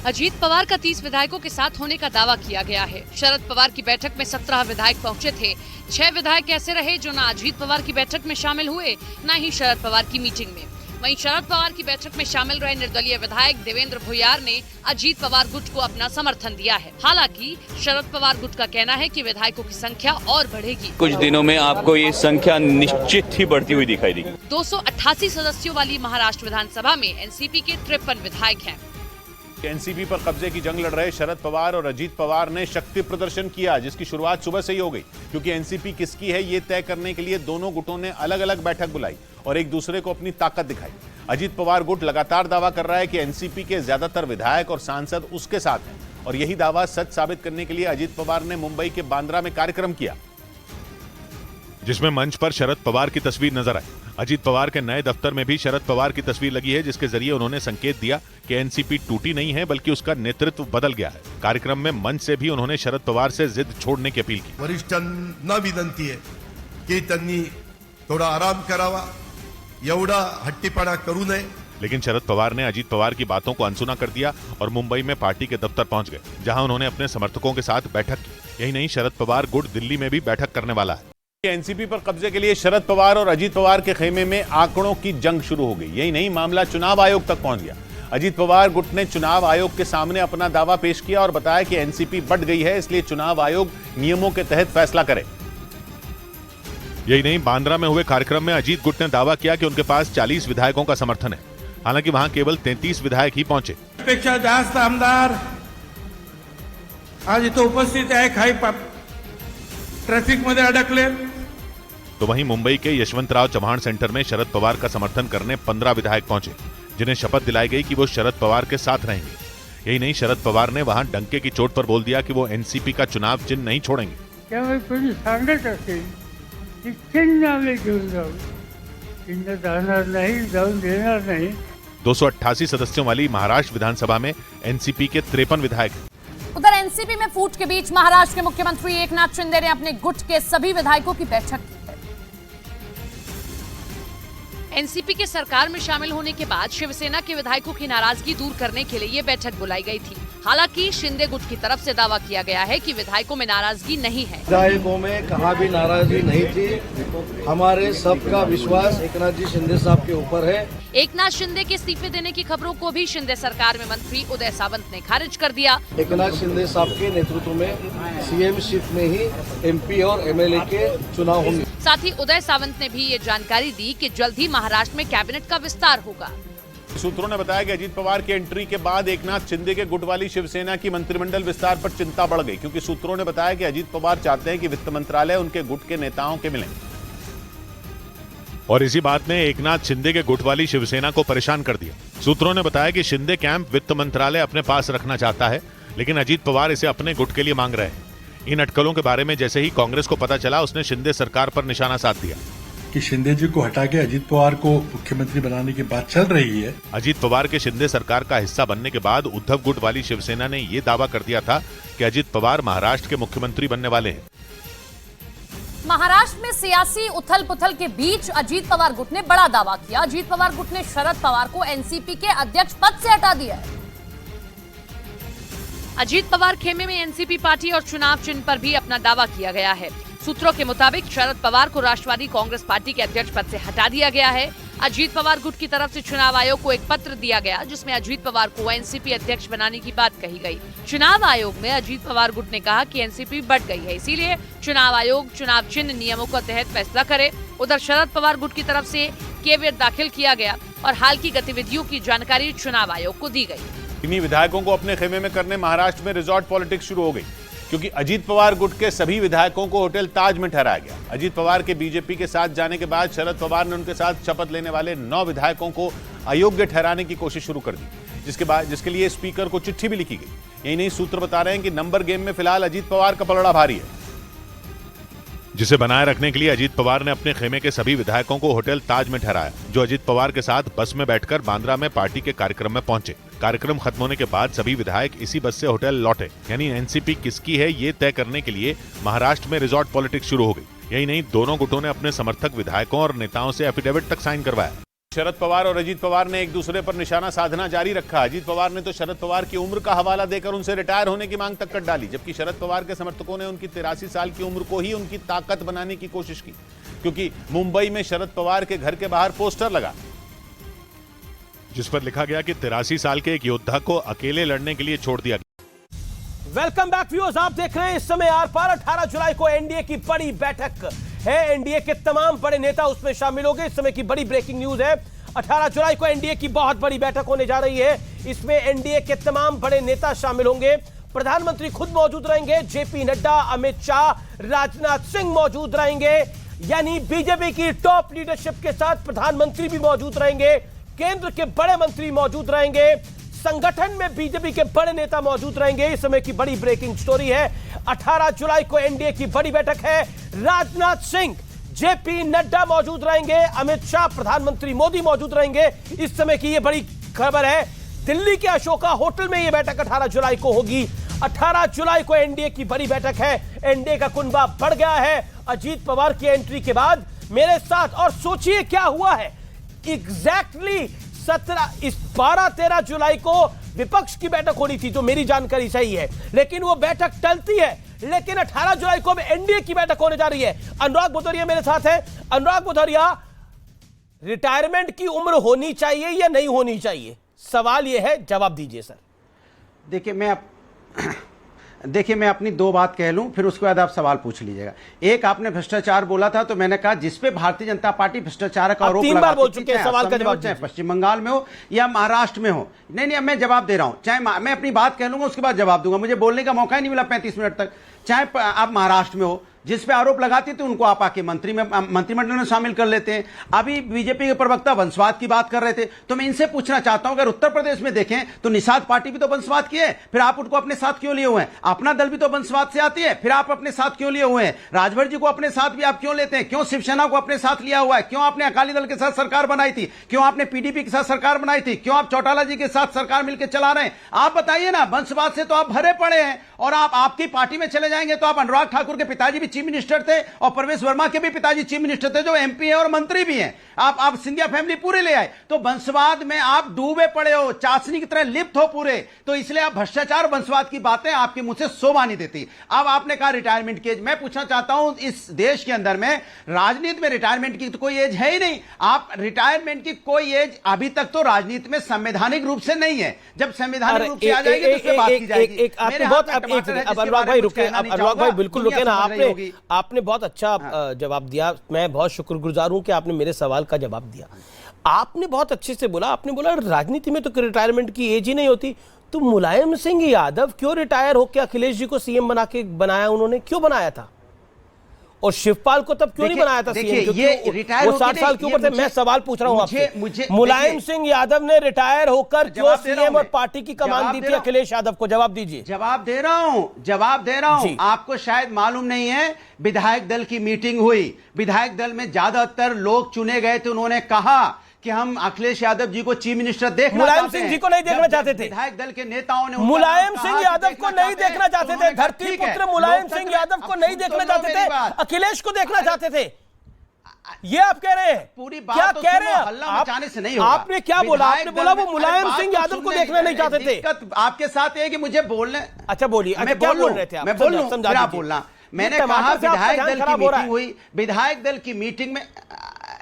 अजीत पवार का 30 विधायकों के साथ होने का दावा किया गया है। शरद पवार की बैठक में 17 विधायक पहुंचे थे। 6 विधायक ऐसे रहे जो न अजीत पवार की बैठक में शामिल हुए, न ही शरद पवार की मीटिंग में। वहीं शरद पवार की बैठक में शामिल रहे निर्दलीय विधायक देवेंद्र भुयार ने अजीत पवार गुट को अपना समर्थन दिया है। हालांकि शरद पवार गुट का कहना है कि विधायकों की संख्या और बढ़ेगी। कुछ दिनों में आपको ये संख्या निश्चित ही बढ़ती हुई दिखाई देगी। 288 सदस्यों वाली महाराष्ट्र विधानसभा में एनसीपी के 53 विधायक हैं। एनसीपी पर कब्जे की जंग लड़ रहे शरद पवार और अजीत पवार ने शक्ति प्रदर्शन किया, जिसकी शुरुआत सुबह से ही हो गई, क्योंकि एनसीपी किसकी है ये तय करने के लिए दोनों गुटों ने अलग अलग बैठक बुलाई और एक दूसरे को अपनी ताकत दिखाई। अजीत पवार गुट लगातार दावा कर रहा है कि एनसीपी के ज्यादातर विधायक और सांसद उसके साथ हैं, और यही दावा सच साबित करने के लिए अजीत पवार ने मुंबई के बांद्रा में कार्यक्रम किया, जिसमें मंच पर शरद पवार की तस्वीर नजर आई। अजीत पवार के नए दफ्तर में भी शरद पवार की तस्वीर लगी है, जिसके जरिए उन्होंने संकेत दिया कि एनसीपी टूटी नहीं है, बल्कि उसका नेतृत्व बदल गया है। कार्यक्रम में मंच से भी उन्होंने शरद पवार से जिद छोड़ने की अपील की। वरिष्ठांना विनंती आहे की त्यांनी थोडा आराम करावा, एवढा हट्टीपणा करू नये। लेकिन शरद पवार ने अजीत पवार की बातों को अनसुना कर दिया और मुंबई में पार्टी के दफ्तर पहुंच गए, जहां उन्होंने अपने समर्थकों के साथ बैठक की। यही नहीं, शरद पवार गुट दिल्ली में भी बैठक करने वाला है। एनसीपी पर कब्जे के लिए शरद पवार और अजीत पवार के खेमे में आंकड़ों की जंग शुरू हो गई। यही नहीं, मामला चुनाव आयोग तक पहुंच गया। अजीत पवार गुट ने चुनाव आयोग के सामने अपना दावा पेश किया और बताया कि एनसीपी बढ़ गई है, इसलिए चुनाव आयोग नियमों के तहत फैसला करे। यही नहीं, बांद्रा में हुए कार्यक्रम में अजीत गुट ने दावा किया कि उनके पास 40 विधायकों का समर्थन है। हालांकि वहां केवल 33 विधायक ही पहुंचे। पेक्षा जास्त आमदार आज इथं उपस्थित आहे, काही ट्रॅफिक मध्ये अडकले। तो वहीं मुंबई के यशवंतराव चव्हाण सेंटर में शरद पवार का समर्थन करने 15 विधायक पहुंचे, जिन्हें शपथ दिलाई गई कि वो शरद पवार के साथ रहेंगे। यही नहीं, शरद पवार ने वहां डंके की चोट पर बोल दिया कि वो एनसीपी का चुनाव चिन्ह नहीं छोड़ेंगे। त्यामुळे कोणी सांगत असेल की चिन्ह आम्ही घेऊन जाऊ, चिन्ह जाणार नाही, जाऊन देणार नाही। 288 सदस्यों वाली महाराष्ट्र विधानसभा में एनसीपी के 53 विधायक। उधर एनसीपी में फूट के बीच महाराष्ट्र के मुख्यमंत्री एकनाथ शिंदे ने अपने गुट के सभी विधायकों की बैठक की। एनसीपी के सरकार में शामिल होने के बाद शिवसेना के विधायकों की नाराजगी दूर करने के लिए ये बैठक बुलाई गई थी। हालांकि शिंदे गुट की तरफ से दावा किया गया है कि विधायकों में नाराजगी नहीं है। विधायकों में कहाँ भी नाराजगी नहीं थी। हमारे सबका विश्वास एकनाथ जी शिंदे साहब के ऊपर है। एकनाथ शिंदे के इस्तीफे देने की खबरों को भी शिंदे सरकार में मंत्री उदय सावंत ने खारिज कर दिया। एकनाथ शिंदे साहब के नेतृत्व में सीएम शिप में ही एमपी और एमएलए के चुनाव होंगे। साथ ही उदय सावंत ने भी ये जानकारी दी कि जल्द ही महाराष्ट्र में कैबिनेट का विस्तार होगा। सूत्रों ने बताया कि अजीत पवार की एंट्री के बाद एकनाथ शिंदे के गुट वाली शिवसेना की मंत्रिमंडल विस्तार पर चिंता बढ़ गई, क्योंकि सूत्रों ने बताया कि अजीत पवार चाहते हैं कि वित्त मंत्रालय उनके गुट के नेताओं के मिले, और इसी बात ने एकनाथ शिंदे के गुट वाली शिवसेना को परेशान कर दिया। सूत्रों ने बताया कि शिंदे कैंप वित्त मंत्रालय अपने पास रखना चाहता है, लेकिन अजीत पवार इसे अपने गुट के लिए मांग रहे हैं। इन अटकलों के बारे में जैसे ही कांग्रेस को पता चला, उसने शिंदे सरकार पर निशाना साध दिया कि शिंदे जी को हटा के अजीत पवार को मुख्यमंत्री बनाने की बात चल रही है। अजीत पवार के शिंदे सरकार का हिस्सा बनने के बाद उद्धव गुट वाली शिवसेना ने यह दावा कर दिया था कि अजीत पवार महाराष्ट्र के मुख्यमंत्री बनने वाले हैं। महाराष्ट्र में सियासी उथल पुथल के बीच अजीत पवार गुट ने बड़ा दावा किया। अजीत पवार गुट ने शरद पवार को एनसीपी के अध्यक्ष पद से हटा दिया है। अजीत पवार खेमे में एनसीपी पार्टी और चुनाव चिन्ह पर भी अपना दावा किया गया है। सूत्रों के मुताबिक शरद पवार को राष्ट्रवादी कांग्रेस पार्टी के अध्यक्ष पद से हटा दिया गया है। अजीत पवार गुट की तरफ से चुनाव आयोग को एक पत्र दिया गया, जिसमें अजीत पवार को एनसीपी अध्यक्ष बनाने की बात कही गई। चुनाव आयोग में अजीत पवार गुट ने कहा कि एनसीपी बढ़ गई है, इसीलिए चुनाव आयोग चुनाव चिन्ह नियमों के तहत फैसला करे। उधर शरद पवार गुट की तरफ से केवियट दाखिल किया गया और हाल की गतिविधियों की जानकारी चुनाव आयोग को दी गई। इन्हीं विधायकों को अपने खेमे में करने महाराष्ट्र में रिजॉर्ट पॉलिटिक्स शुरू हो गई, क्योंकि अजीत पवार गुट के सभी विधायकों को होटल ताज में ठहराया गया। अजीत पवार के बीजेपी के साथ जाने के बाद शरद पवार ने उनके साथ शपथ लेने वाले 9 विधायकों को अयोग्य ठहराने की कोशिश शुरू कर दी, जिसके लिए स्पीकर को चिट्ठी भी लिखी गई। यही नहीं, सूत्र बता रहे हैं कि नंबर गेम में फिलहाल अजीत पवार का पलड़ा भारी है, जिसे बनाए रखने के लिए अजीत पवार ने अपने खेमे के सभी विधायकों को होटल ताज में ठहराया, जो अजीत पवार के साथ बस में बैठकर बांद्रा में पार्टी के कार्यक्रम में पहुंचे। कार्यक्रम खत्म होने के बाद सभी विधायक इसी बस से होटल लौटे। यानी एनसीपी किसकी है ये तय करने के लिए महाराष्ट्र में रिजॉर्ट पॉलिटिक्स शुरू हो गई। यही नहीं, दोनों गुटों ने अपने समर्थक विधायकों और नेताओं से एफिडेविट तक साइन करवाया। शरद पवार और अजीत पवार ने एक दूसरे पर निशाना साधना जारी रखा। अजीत पवार ने तो शरद पवार की उम्र का हवाला देकर उनसे रिटायर होने की मांग तक कर डाली, जबकि शरद पवार के समर्थकों ने उनकी 83 साल की उम्र को ही उनकी ताकत बनाने की कोशिश की, क्योंकि मुंबई में शरद पवार के घर के बाहर पोस्टर लगा, जिस पर लिखा गया कि 83 साल के एक योद्धा को अकेले लड़ने के लिए छोड़ दिया गया। वेलकम बैक व्यूअर्स, आप देख रहे हैं इस समय आर पार। 18 जुलाई को एनडीए की बड़ी बैठक है। एनडीए के तमाम बड़े नेता उसमें शामिल होंगे। इस समय की बड़ी ब्रेकिंग न्यूज है, 18 जुलाई को एनडीए की बहुत बड़ी बैठक होने जा रही है। इसमें एनडीए के तमाम बड़े नेता शामिल होंगे। प्रधानमंत्री खुद मौजूद रहेंगे, जेपी नड्डा, अमित शाह, राजनाथ सिंह मौजूद रहेंगे। यानी बीजेपी की टॉप लीडरशिप के साथ प्रधानमंत्री भी मौजूद रहेंगे, केंद्र के बड़े मंत्री मौजूद रहेंगे, संगठन में बीजेपी के बड़े नेता मौजूद रहेंगे। इस समय की बड़ी ब्रेकिंग स्टोरी है, 18 जुलाई को एनडीए की बड़ी बैठक है। राजनाथ सिंह, जेपी नड्डा मौजूद रहेंगे, अमित शाह, प्रधानमंत्री मोदी मौजूद रहेंगे। इस समय की यह बड़ी खबर है, दिल्ली के अशोका होटल में यह बैठक 18 जुलाई को होगी। 18 जुलाई को एनडीए की बड़ी बैठक है। एनडीए का कुनबा बढ़ गया है अजीत पवार की एंट्री के बाद मेरे साथ। और सोचिए क्या हुआ है, एग्जैक्टली 12-13 जुलाई को विपक्ष की बैठक होनी थी, जो मेरी जानकारी सही है, लेकिन वो बैठक टलती है। लेकिन 18 जुलाई को एनडीए की बैठक होने जा रही है। अनुराग भदौरिया मेरे साथ है। अनुराग भदौरिया, रिटायरमेंट की उम्र होनी चाहिए या नहीं होनी चाहिए, सवाल यह है, जवाब दीजिए सर। देखिए मैं अपनी 2 बात कह लूं, फिर उसके बाद आप सवाल पूछ लीजिएगा। एक, आपने भ्रष्टाचार बोला था, तो मैंने कहा जिस पे भारतीय जनता पार्टी भ्रष्टाचार का आरोप लगाती बोल चुके हैं, सवाल का जवाब चाहे पश्चिम बंगाल में हो या महाराष्ट्र में हो। नहीं, मैं जवाब दे रहा हूं। चाहे मैं अपनी बात कह लूंगा, उसके बाद जवाब दूंगा। मुझे बोलने का मौका ही नहीं मिला 35 मिनट तक। चाहे आप महाराष्ट्र में हो, जिस पे आरोप लगाते थे उनको आप आके मंत्रिमंडल में शामिल कर लेते हैं। अभी बीजेपी के प्रवक्ता वंशवाद की बात कर रहे थे, तो मैं इनसे पूछना चाहता हूं, अगर उत्तर प्रदेश में देखें तो निषाद पार्टी भी तो वंशवाद की है, फिर आप उनको अपने साथ क्यों लिए हुए हैं? अपना दल भी तो वंशवाद से आती है, फिर आप अपने साथ क्यों लिए हुए हैं? राजभर जी को अपने साथ भी आप क्यों लेते हैं? क्यों शिवसेना को अपने साथ लिया हुआ है? क्यों आपने अकाली दल के साथ सरकार बनाई थी? क्यों आपने पीडीपी के साथ सरकार बनाई थी? क्यों आप चौटाला जी के साथ सरकार मिलकर चला रहे हैं? आप बताइए ना। वंशवाद से तो आप भरे पड़े हैं। और आप आपकी पार्टी में चले जाएंगे तो आप अनुराग ठाकुर के पिताजी भी चीफ मिनिस्टर थे और प्रवेश वर्मा के भी पिताजी चीफ मिनिस्टर थे, जो एमपी है और मंत्री भी हैं। आप सिंधिया फैमिली पूरे ले आए, तो वंशवाद में आप डूबे पड़े हो, चाशनी की तरह लिप्त हो पूरे। तो इसलिए आप भ्रष्टाचार वंशवाद की बातें आपके मुंह से शोभा नहीं देती। अब आपने कहा रिटायरमेंट की एज, मैं पूछना चाहता हूं, इस देश के अंदर में राजनीति में रिटायरमेंट की तो कोई एज है ही नहीं। आप रिटायरमेंट की कोई एज अभी तक तो राजनीति में संवैधानिक रूप से नहीं है। जब संवैधानिक रूप से आ जाएगी तो उसमें बात की जाएगी। अनुराग भाई रुके, अनुराग भाई बिल्कुल रुके ना। आपने बहुत अच्छा जवाब दिया, मैं बहुत शुक्रगुजार हूं कि आपने मेरे सवाल का जवाब दिया। आपने बहुत अच्छे से बोला, आपने बोला राजनीति में तो रिटायरमेंट की एज ही नहीं होती। तो मुलायम सिंह यादव क्यों रिटायर होकर अखिलेश जी को सीएम बनाया उन्होंने, क्यों बनाया था? और शिवपाल को तब क्यों नहीं बनाया था सीएम? वो 60 साल के ऊपर थे। मैं सवाल पूछ रहा हूं आपसे, मुलायम सिंह यादव ने रिटायर होकर क्यों सीएम और पार्टी की कमान दी थी अखिलेश यादव को? जवाब दीजिए। जवाब दे रहा हूं। आपको शायद मालूम नहीं है, विधायक दल की मीटिंग हुई, विधायक दल में ज्यादातर लोग चुने गए थे। उन्होंने कहा कि हम अखिलेश यादव जी को चीफ मिनिस्टर देखना चाहते हैं। मुलायम सिंह जी को नहीं देखना चाहते थे। विधायक दल के नेताओं ने मुलायम सिंह यादव को नहीं देखना चाहते थे। धरती पुत्र मुलायम सिंह यादव को नहीं देखना चाहते थे, अखिलेश को देखना चाहते थे। ये आप कह रहे हैं? पूरी बात क्या तो कह रहे हैं हल्ला आप? मचाने से नहीं होगा। आपने क्या बोला? आपने बोला वो मुलायम सिंह यादव को देखना नहीं चाहते थे। दिक्कत आपके साथ है कि मुझे बोलने, अच्छा बोलिए, अच्छा क्या बोल रहे थे आप? मैं बोल लूं, फिर आप बोलना। मैंने कहा विधायक दल की मीटिंग हुई, विधायक दल की मीटिंग में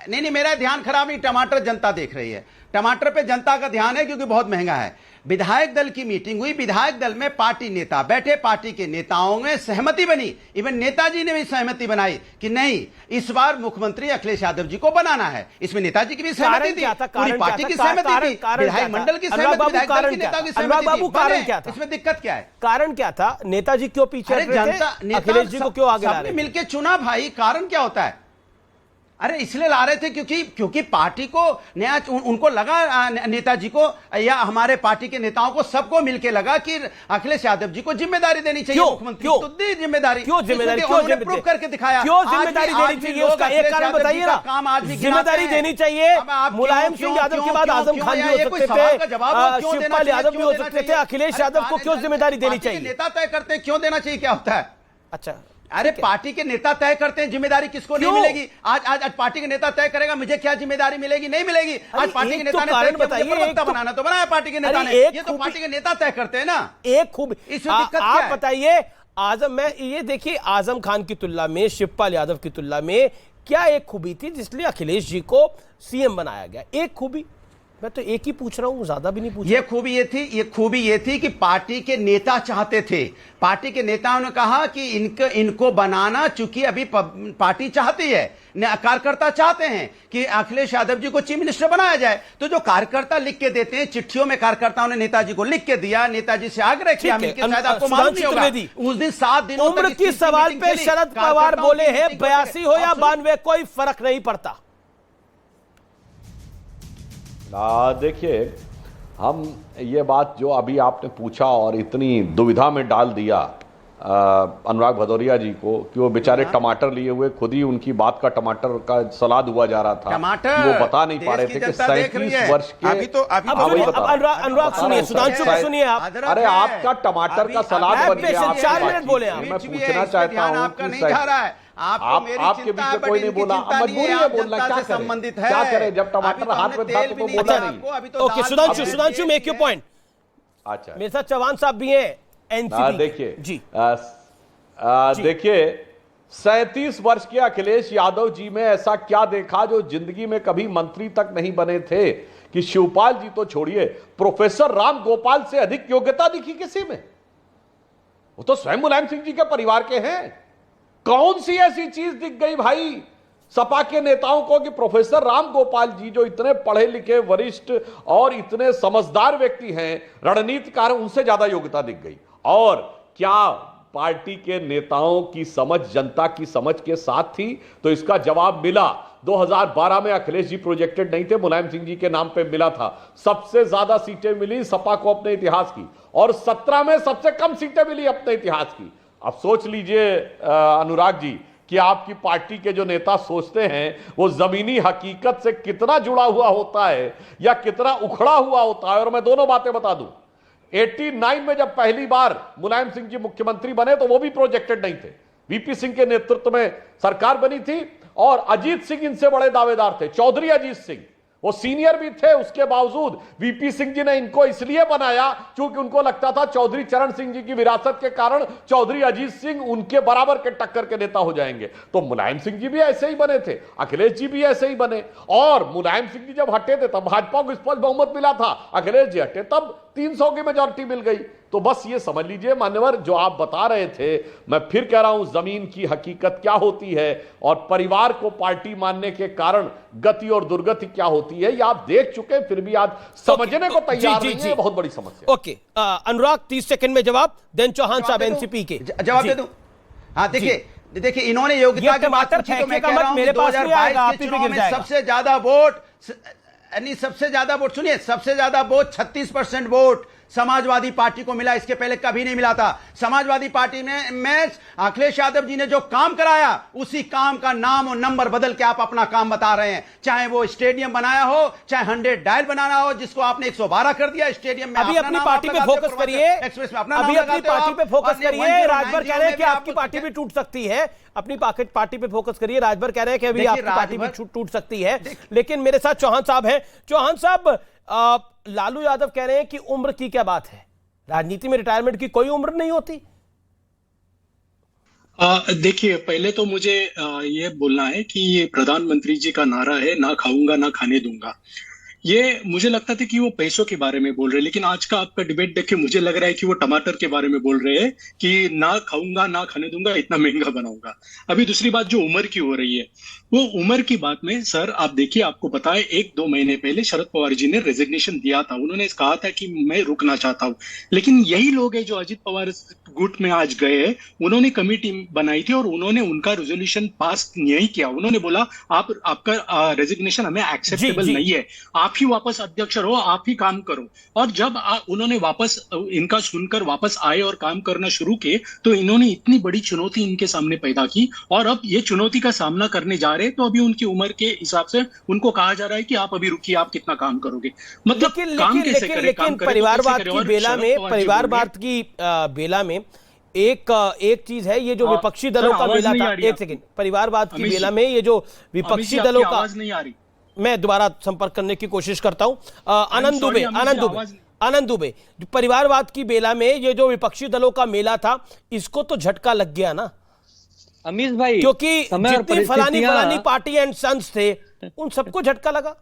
नहीं, मेरा ध्यान खराब नहीं, टमाटर जनता देख रही है, टमाटर पे जनता का ध्यान है क्योंकि बहुत महंगा है। विधायक दल की मीटिंग हुई, विधायक दल में पार्टी नेता बैठे, पार्टी के नेताओं में सहमति बनी, इवन नेताजी ने भी सहमति बनाई कि नहीं इस बार मुख्यमंत्री अखिलेश यादव जी को बनाना है। इसमें नेताजी की भी सहमति थी, पूरी पार्टी की सहमति थी, विधायक मंडल की सहमति, विधायक दल के नेताओं की सहमति थी। कारण क्या था? इसमें दिक्कत क्या है? कारण क्या था? नेताजी क्यों पीछे हट रहे थे? अखिलेश जी को क्यों आगे ला रहे थे? मिलकर चुना भाई, कारण क्या होता है? अरे इसलिए ला रहे थे क्योंकि पार्टी को नया, उनको लगा नेताजी को या हमारे पार्टी के नेताओं को सबको मिलके लगा कि अखिलेश यादव जी को जिम्मेदारी देनी चाहिए। मुख्यमंत्री तो दी जिम्मेदारी, क्यों जिम्मेदारी? उन्होंने प्रूव करके दिखाया। क्यों जिम्मेदारी देनी चाहिए? उसका एक कारण बताइए ना। काम आज भी जिम्मेदारी देनी चाहिए। मुलायम सिंह यादव के बाद आजम खान भी हो सकते थे, शिवपाल यादव भी हो सकते थे, अखिलेश यादव को क्यों जिम्मेदारी देनी चाहिए? नेता तय करते हैं, क्यों देना चाहिए, क्या होता है? अच्छा, अरे पार्टी के नेता तय करते हैं जिम्मेदारी किसको नहीं मिलेगी। आज पार्टी के नेता तय करेगा मुझे क्या जिम्मेदारी मिलेगी, नहीं मिलेगी। आज पार्टी के नेता ने तय किया मुझे प्रवक्ता बनाना, तो बनाया पार्टी के नेता ने। ये तो पार्टी के नेता तय करते हैं ना। एक खूब इसमें दिक्कत क्या है? आप बताइए आजम, मैं ये देखिए आजम खान की तुलना में, शिवपाल यादव की तुलना में क्या एक खूबी थी जिसलिए अखिलेश जी को सीएम बनाया गया? एक खूबी, मैं तो एक ही पूछ रहा हूं, ज्यादा भी नहीं पूछ रहा। ये खूबी ये थी कि पार्टी के नेता चाहते थे, पार्टी के नेताओं ने कहा कि इनको बनाना, चूंकि अभी पार्टी चाहती है, कार्यकर्ता चाहते हैं कि अखिलेश यादव जी को चीफ मिनिस्टर बनाया जाए। तो जो कार्यकर्ता लिख के देते हैं, चिट्ठियों में कार्यकर्ताओं ने नेताजी को लिख के दिया, नेताजी से आग्रह किया, मिलकर, शायद आपको मालूम नहीं होगा उस दिन 7 दिनों उम्र की सवाल पे शरद पवार बोले हैं 82 हो या 92 कोई फर्क नहीं पड़ता। देखिए, हम ये बात जो अभी आपने पूछा और इतनी दुविधा में डाल दिया अनुराग भदौरिया जी को कि वो बेचारे टमाटर लिए हुए, खुद ही उनकी बात का टमाटर का सलाद हुआ जा रहा था, टमाटर वो बता नहीं पा रहे थे कि 37 वर्ष के। अनुराग सुनिए, सुधांशु को सुनिए आप। अरे आपका टमाटर का सलाद बन गया, 4 मिनट बोले आप। मैं पूछना चाहता हूँ आपके बीच में कोई नहीं बोला, मजबूरी है बोलना, क्या संबंधित है, क्या करें जब टमाटर हाथ में था तो बोला नहीं। Okay Sudhanshu make your point. अच्छा, मेरे साथ चौहान साहब भी हैं एनसीपी। देखिए जी, देखिए 37 वर्ष के अखिलेश यादव जी में ऐसा क्या देखा जो जिंदगी में कभी मंत्री तक नहीं बने थे कि शिवपाल जी तो छोड़िए, प्रोफेसर राम गोपाल से अधिक योग्यता दिखी किसी में? वो तो स्वयं मुलायम सिंह जी के परिवार के हैं। कौन सी ऐसी चीज दिख गई भाई सपा के नेताओं को कि प्रोफेसर राम गोपाल जी जो इतने पढ़े लिखे, वरिष्ठ और इतने समझदार व्यक्ति हैं, रणनीतिकार, उनसे ज्यादा योग्यता दिख गई? और क्या पार्टी के नेताओं की समझ जनता की समझ के साथ थी? तो इसका जवाब मिला। 2012 में अखिलेश जी प्रोजेक्टेड नहीं थे, मुलायम सिंह जी के नाम पे मिला था। सबसे ज्यादा सीटें मिली सपा को अपने इतिहास की, और 17 में सबसे कम सीटें मिली अपने इतिहास की। अब सोच लीजिए अनुराग जी कि आपकी पार्टी के जो नेता सोचते हैं वो जमीनी हकीकत से कितना जुड़ा हुआ होता है या कितना उखड़ा हुआ होता है। और मैं दोनों बातें बता दूं, 89 में जब पहली बार मुलायम सिंह जी मुख्यमंत्री बने तो वो भी प्रोजेक्टेड नहीं थे, वीपी सिंह के नेतृत्व में सरकार बनी थी और अजीत सिंह इनसे बड़े दावेदार थे, चौधरी अजीत सिंह, वो सीनियर भी थे। उसके बावजूद वीपी सिंह जी ने इनको इसलिए बनाया क्योंकि उनको लगता था चौधरी चरण सिंह जी की विरासत के कारण चौधरी अजीत सिंह उनके बराबर के टक्कर के नेता हो जाएंगे। तो मुलायम सिंह जी भी ऐसे ही बने थे, अखिलेश जी भी ऐसे ही बने। और मुलायम सिंह जी जब हटे थे तब भाजपा को स्पष्ट बहुमत मिला था, अखिलेश जी हटे तब 300 की मेजॉरिटी मिल गई। तो बस ये समझ लीजिए मान्यवर, जो आप बता रहे थे, मैं फिर कह रहा हूं, जमीन की हकीकत क्या होती है और परिवार को पार्टी मानने के कारण गति और दुर्गति क्या होती है, ये आप देख चुके, फिर भी आज समझने को तैयार नहीं है। बहुत बड़ी समस्या। ओके अनुराग 30 सेकंड में जवाब, देन चौहान साहब एनसीपी के जवाब दे दूं। हाँ देखिए इन्होंने योग्यता की बात पूछी तो मैं कह रहा हूं 2022 के चुनाव में सबसे ज्यादा वोट, यानी सबसे ज्यादा वोट, सुनिए, सबसे ज्यादा वोट 36% वोट समाजवादी पार्टी को मिला, इसके पहले कभी नहीं मिला था। समाजवादी पार्टी में अखिलेश यादव जी ने जो काम कराया, उसी काम का नाम और नंबर बदल के आप अपना काम बता रहे हैं। चाहे वो स्टेडियम बनाया हो, चाहे 100 डायल बनाना हो, जिसको आपने 112 कर दिया। स्टेडियम में अभी अपनी पार्टी पे फोकस करिए, एक्सप्रेस में अपना अभी नाम अपनी लगाते हो पार्टी आप, पे फोकस और करिए। राजभर कह रहे हैं कि 1090 आपकी पार्टी भी टूट सकती है। अपनी पार्टी पे फोकस करिए। राजभर कह रहे हैं कि अभी आपकी पार्टी भी टूट सकती है। लेकिन मेरे साथ चौहान साहब हैं। चौहान साहब, लालू यादव कह रहे हैं कि उम्र की क्या बात है, राजनीति में रिटायरमेंट की कोई उम्र नहीं होती। देखिए, पहले तो मुझे ये बोलना है कि ये प्रधानमंत्री जी का नारा है, ना खाऊंगा ना खाने दूंगा। ये मुझे लगता था कि वो पैसों के बारे में बोल रहे हैं, लेकिन आज का आपका डिबेट देख के मुझे लग रहा है कि वो टमाटर के बारे में बोल रहे हैं कि ना खाऊंगा ना खाने दूंगा, इतना महंगा बनाऊंगा। अभी दूसरी बात जो उम्र की हो रही है, वो उम्र की बात में सर आप देखिए, आपको पता है 1-2 महीने पहले शरद पवार जी ने रेजिग्नेशन दिया था। उन्होंने कहा था कि मैं रुकना चाहता हूं, लेकिन यही लोग हैं जो अजित पवार गुट में आज गए हैं। उन्होंने कमेटी बनाई थी और उन्होंने उनका रेजोल्यूशन पास नहीं किया। उन्होंने बोला आपका रेजिग्नेशन हमें एक्सेप्टेबल नहीं है, आप ही वापस अध्यक्ष रहो, आप ही काम करो। और जब उन्होंने वापस इनका सुनकर वापस आए और काम करना शुरू किए, तो इन्होंने इतनी बड़ी चुनौती इनके सामने पैदा की और अब ये चुनौती का सामना करने जा रहे हैं। तो अभी उनकी उम्र के हिसाब से उनको कहा जा रहा है कि आप अभी रुकिए, आप कितना काम करोगे, मतलब काम कैसे करें। लेकिन परिवारवाद की बेला में, परिवारवाद की बेला में एक चीज है, ये जो विपक्षी दलों का बेला था। एक सेकंड, परिवारवाद की बेला में ये जो विपक्षी दलों का, आवाज नहीं आ रही, मैं दोबारा संपर्क करने की कोशिश करता हूं। आनंद दुबे, परिवारवाद की बेला में ये जो विपक्षी दलों का मेला था, इसको तो झटका लग गया ना अमीश भाई, क्योंकि जितनी फलानी पार्टी एंड सन्स थे, उन सबको झटका लगा।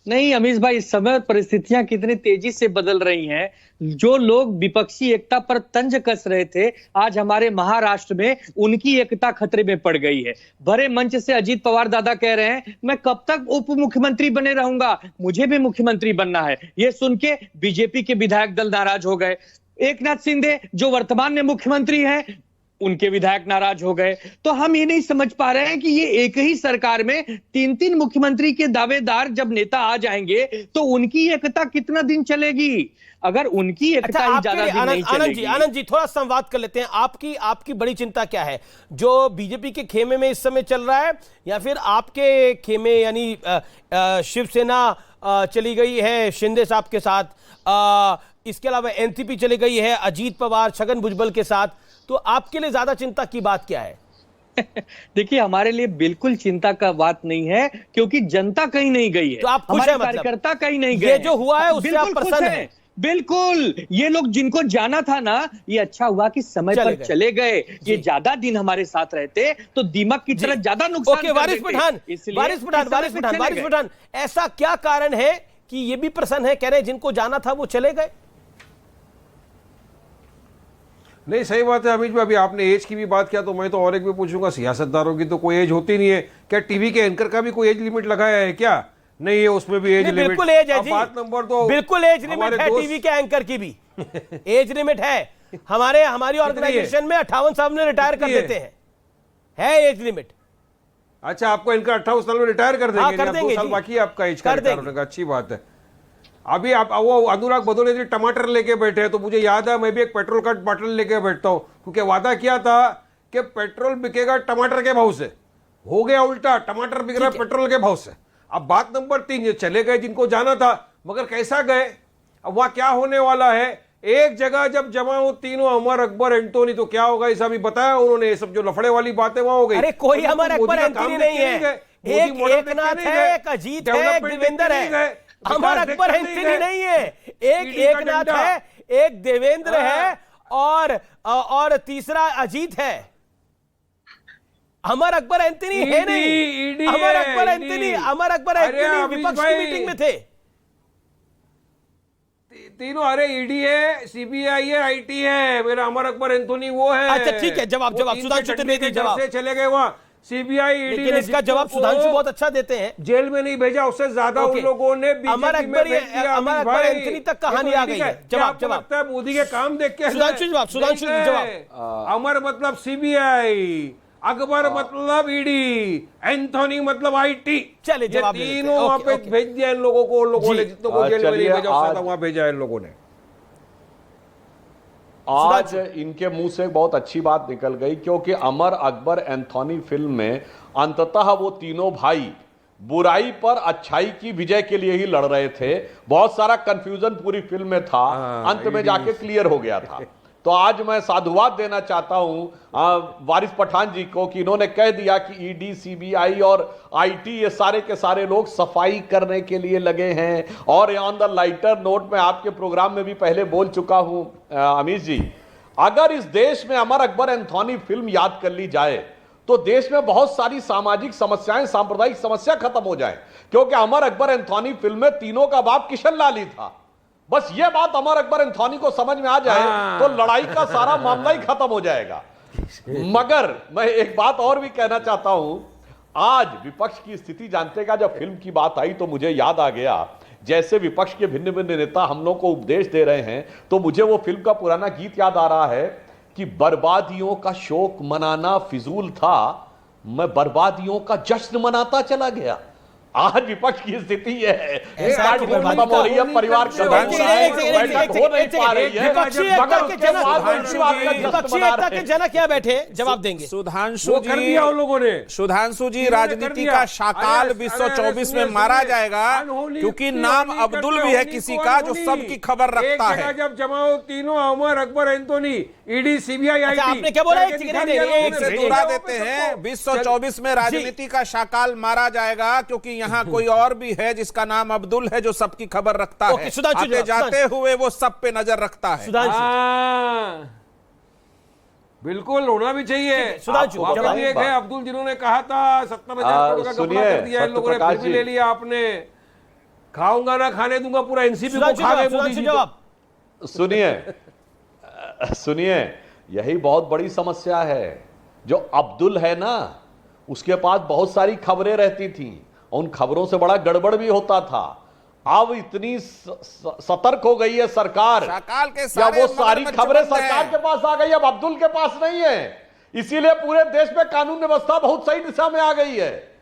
नहीं अमीश भाई, समय और परिस्थितियां कितनी तेजी से बदल रही हैं। जो लोग विपक्षी एकता पर तंज कस रहे थे, आज हमारे महाराष्ट्र में उनकी एकता खतरे में पड़ गई है। भरे मंच से अजीत पवार दादा कह रहे हैं, मैं कब तक उप मुख्यमंत्री बने रहूंगा, मुझे भी मुख्यमंत्री बनना है। ये सुन के बीजेपी के विधायक दल नाराज हो गए। एकनाथ शिंदे जो वर्तमान में मुख्यमंत्री हैं, उनके विधायक नाराज हो गए। तो हम ये नहीं समझ पा रहे हैं कि ये एक ही सरकार में 3-3 मुख्यमंत्री के दावेदार जब नेता आ जाएंगे, तो उनकी एकता कितना दिन चलेगी। अगर उनकी एकता ही ज्यादा दिन नहीं चलेगी। आनंद जी, थोड़ा संवाद कर लेते हैं। आपकी बड़ी चिंता क्या है, जो बीजेपी के खेमे में इस समय चल रहा है, या फिर आपके खेमे यानी शिवसेना चली गई है शिंदे साहब के साथ, इसके अलावा एनसीपी चली गई है अजीत पवार छगन भुजबल के साथ, तो आपके लिए ज्यादा चिंता की बात क्या है? देखिए, हमारे लिए बिल्कुल चिंता का बात नहीं है, क्योंकि जनता कहीं नहीं गई है। तो आप खुश हैं, मतलब कार्यकर्ता कहीं नहीं गए। ये जो हुआ है उससे आप प्रसन्न हैं? बिल्कुल। ये लोग जिनको जाना था ना, ये अच्छा हुआ कि समय पर चले गए। ये ज्यादा दिन हमारे साथ रहते तो दीमक की तरह ज्यादा नुकसान। ओके, वारिस पठान, ऐसा क्या कारण है कि ये भी प्रसन्न है, कह रहे जिनको जाना था वो चले गए? नहीं, सही बात है अमीश भाई। अभी आपने एज की भी बात किया, तो मैं तो और एक भी पूछूंगा, सियासतदारों की तो कोई एज होती नहीं है क्या? टीवी के एंकर का भी कोई एज लिमिट लगाया है क्या? नहीं है, उसमें भी एज लिमिट। बिल्कुल एज है जी, बात नंबर तो बिल्कुल एज लिमिट है। टीवी के एंकर की भी एज लिमिट है। हमारी ऑर्गेनाइजेशन में 58 साल में रिटायर कर देते हैं, है एज लिमिट। अच्छा, आपको इनका 58 साल में रिटायर कर देंगे? कर देंगे, 2 साल बाकी है आपका एज का रिटायर होने का। अच्छी बात है। अभी आप वो अनुराग भदौरिया जी टमाटर लेके बैठे हैं, तो मुझे याद है मैं भी एक पेट्रोल का बॉटल लेके बैठता हूं, क्योंकि वादा किया था कि पेट्रोल बिकेगा टमाटर के भाव से। हो गया उल्टा, टमाटर बिक रहा है पेट्रोल के भाव से। अब बात नंबर 3, ये चले गए जिनको जाना था, मगर कैसा गए? अब वहां क्या होने वाला है? एक जगह जब जमा हो तीनों, अमर अकबर एंटोनी, तो क्या होगा? ऐसा भी बताया उन्होंने। ये सब जो लफड़े वाली बातें वहां हो गई। अरे कोई अमर अकबर एंटोनी नहीं है, एक एकनाथ है, एक अजीत है, एक देवेंद्र है। अमर अकबर एंटनी नहीं है, एक एकनाथ है, एक देवेंद्र है, और तीसरा अजीत है। अमर अकबर एंटनी है नहीं। अमर अकबर एंटनी विपक्ष की मीटिंग में थे तीनों। अरे ईडी है, सीबीआई है, आईटी है, मेरा अमर अकबर एंटनी वो है। अच्छा ठीक है, जवाब सुधांशु त्रिवेदी जवाब से चले गए वहां। सीबीआई ईडी ने इसका जवाब सुधांशु बहुत अच्छा देते हैं। जेल में नहीं भेजा, उससे ज्यादा उन लोगों ने अमर अकबर एंटनी तक कहानी आ गई है। जवाब मोदी के काम देख के सुधांशु जवाब। अमर मतलब सीबीआई, अकबर मतलब ईडी, एंथोनी मतलब आईटी। चले जवाब तीनों वहां पे भेज दिया इन लोगों को। उन लोगों ने जितनों को जेल में नहीं भेजा, वहां भेजा इन लोगों ने। आज इनके मुंह से बहुत अच्छी बात निकल गई, क्योंकि अमर अकबर एंथोनी फिल्म में अंततः वो तीनों भाई बुराई पर अच्छाई की विजय के लिए ही लड़ रहे थे। बहुत सारा कंफ्यूजन पूरी फिल्म में था, अंत में जाके क्लियर हो गया था। तो आज मैं साधुवाद देना चाहता हूं वारिस पठान जी को कि इन्होंने कह दिया कि ईडी, सीबीआई और आईटी ये सारे के सारे लोग सफाई करने के लिए लगे हैं। और ऑन द लाइटर नोट में आपके प्रोग्राम में भी पहले बोल चुका हूं अमीश जी, अगर इस देश में अमर अकबर एंथोनी फिल्म याद कर ली जाए तो देश में बहुत सारी सामाजिक समस्याएं, सांप्रदायिक समस्या खत्म हो जाए, क्योंकि अमर अकबर एंथोनी फिल्म में तीनों का बाप किशन लाल ही था। बस ये बात अमर अकबर एंथोनी को समझ में आ जाए तो लड़ाई का सारा मामला ही खत्म हो जाएगा। मगर मैं एक बात और भी कहना चाहता हूं, आज विपक्ष की स्थिति जानते का जब फिल्म की बात आई तो मुझे याद आ गया, जैसे विपक्ष के भिन्न भिन्न नेता हम लोग को उपदेश दे रहे हैं, तो मुझे वो फिल्म का पुराना गीत याद आ रहा है कि बर्बादियों का शोक मनाना फिजूल था, मैं बर्बादियों का जश्न मनाता चला गया। आज विपक्ष की स्थिति है, परिवार हो नहीं पा रही है, विपक्षी के जनक क्या बैठे जवाब देंगे। सुधांशु जी राजनीति का शाकाल 2024 में मारा जाएगा, क्योंकि नाम अब्दुल भी है किसी का जो सबकी खबर रखता है। जब जमाओ तीनों Amar Akbar Anthony, ED, CBI, IT, आपने क्या बोला? एक से दोहरा देते हैं, 2024 में राजनीति का शाकाल मारा जाएगा, क्योंकि यहाँ कोई और भी है जिसका नाम अब्दुल है जो सबकी खबर रखता है, आते जाते हुए वो सब पे नजर रखता है। बिल्कुल होना भी चाहिए। एक है अब्दुल जिन्होंने कहा था 70,000 करोड़ का घपला कर दिया, इन लोगों ने फिर भी ले लिया। आपने खाऊंगा ना खाने दूंगा, पूरा एनसीपी को खा गए मोदी जी। सुनिए, यही बहुत बड़ी समस्या है। जो अब्दुल है ना, उसके पास बहुत सारी खबरें रहती थी, उन खबरों से बड़ा गड़बड़ भी होता था। अब इतनी सतर्क हो गई है सरकार, या वो सारी खबरें सरकार के पास आ गई, अब अब्दुल के पास नहीं है। इसीलिए पूरे देश में कानून व्यवस्था बहुत सही दिशा में आ गई है।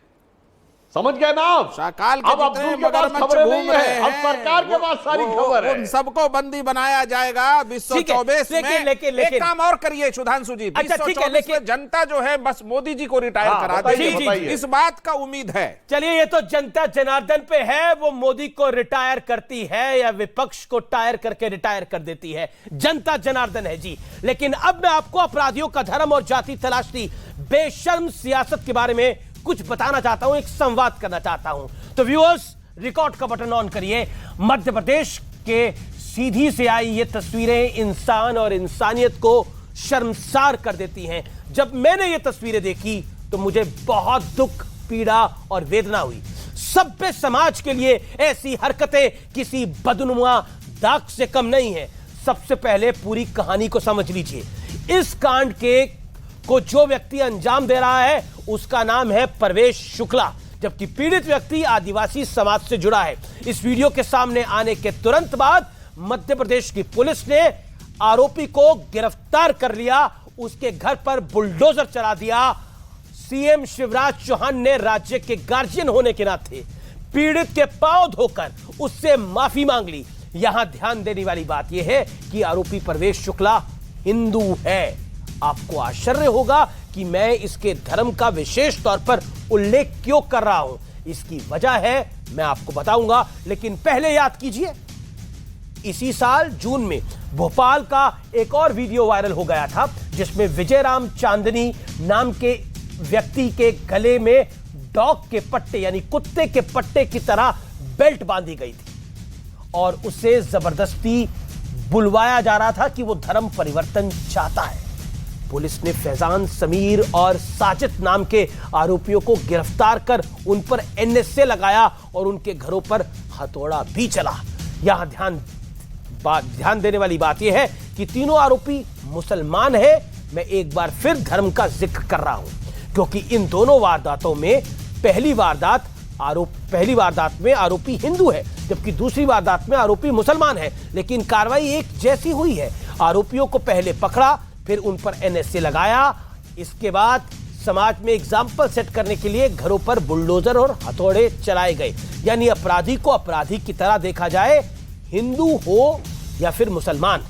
समझ गए ना आप? शाकाल के अब अब्दुल के पास खबरें नहीं है, अब सरकार के पास सारी खबर है। उन सबको बंदी बनाया जाएगा 2024 में। लेकिन एक काम और करिए सुधांशु जी, 2024 में जनता जो है बस मोदी जी को रिटायर करा देगी, इस बात का उम्मीद है। चलिए, ये तो जनता जनार्दन पे है, वो मोदी को रिटायर करती है या विपक्ष को टायर करके रिटायर कर देती है, जनता जनार्दन है जी। लेकिन अब मैं आपको अपराधियों का धर्म और जाति तलाशती बेशर्म सियासत के बारे में कुछ बताना चाहता हूं, एक संवाद करना चाहता हूं। तो व्यूअर्स, रिकॉर्ड का बटन ऑन करिए। मध्य प्रदेश के सीधी से आई ये तस्वीरें इंसान और इंसानियत को शर्मसार कर देती हैं। जब मैंने ये तस्वीरें देखी तो मुझे बहुत दुख, पीड़ा और वेदना हुई। सभ्य समाज के लिए ऐसी हरकतें किसी बदनुमा दाग से कम नहीं है। सबसे पहले पूरी कहानी को समझ लीजिए। इस कांड को जो व्यक्ति अंजाम दे रहा है उसका नाम है परवेश शुक्ला, जबकि पीड़ित व्यक्ति आदिवासी समाज से जुड़ा है। इस वीडियो के सामने आने के तुरंत बाद मध्य प्रदेश की पुलिस ने आरोपी को गिरफ्तार कर लिया, उसके घर पर बुलडोजर चला दिया। सीएम शिवराज चौहान ने राज्य के गार्जियन होने के नाते पीड़ित के पांव धोकर उससे माफी मांग ली। यहां ध्यान देने वाली बात यह है कि आरोपी परवेश शुक्ला हिंदू है। आपको आश्चर्य होगा कि मैं इसके धर्म का विशेष तौर पर उल्लेख क्यों कर रहा हूं। इसकी वजह है, मैं आपको बताऊंगा, लेकिन पहले याद कीजिए, इसी साल जून में भोपाल का एक और वीडियो वायरल हो गया था, जिसमें विजयराम चांदनी नाम के व्यक्ति के गले में डॉग के पट्टे यानी कुत्ते के पट्टे की तरह बेल्ट बांधी गई थी और उसे जबरदस्ती बुलवाया जा रहा था कि वो धर्म परिवर्तन चाहता है। पुलिस ने फैजान, समीर और साजिद नाम के आरोपियों को गिरफ्तार कर उन पर एनएसए लगाया और उनके घरों पर हथौड़ा भी चला। यहां ध्यान देने वाली बात यह है कि तीनों आरोपी मुसलमान हैं। मैं एक बार फिर धर्म का जिक्र कर रहा हूं, क्योंकि इन दोनों वारदातों में पहली वारदात में आरोपी हिंदू है, जबकि दूसरी वारदात में आरोपी मुसलमान है। लेकिन कार्रवाई एक जैसी हुई है। आरोपियों को पहले पकड़ा, फिर उन पर एनएसए लगाया। इसके बाद समाज में एग्जाम्पल सेट करने के लिए घरों पर बुलडोजर और हथौड़े चलाए गए। यानी अपराधी को अपराधी की तरह देखा जाए, हिंदू हो या फिर मुसलमान।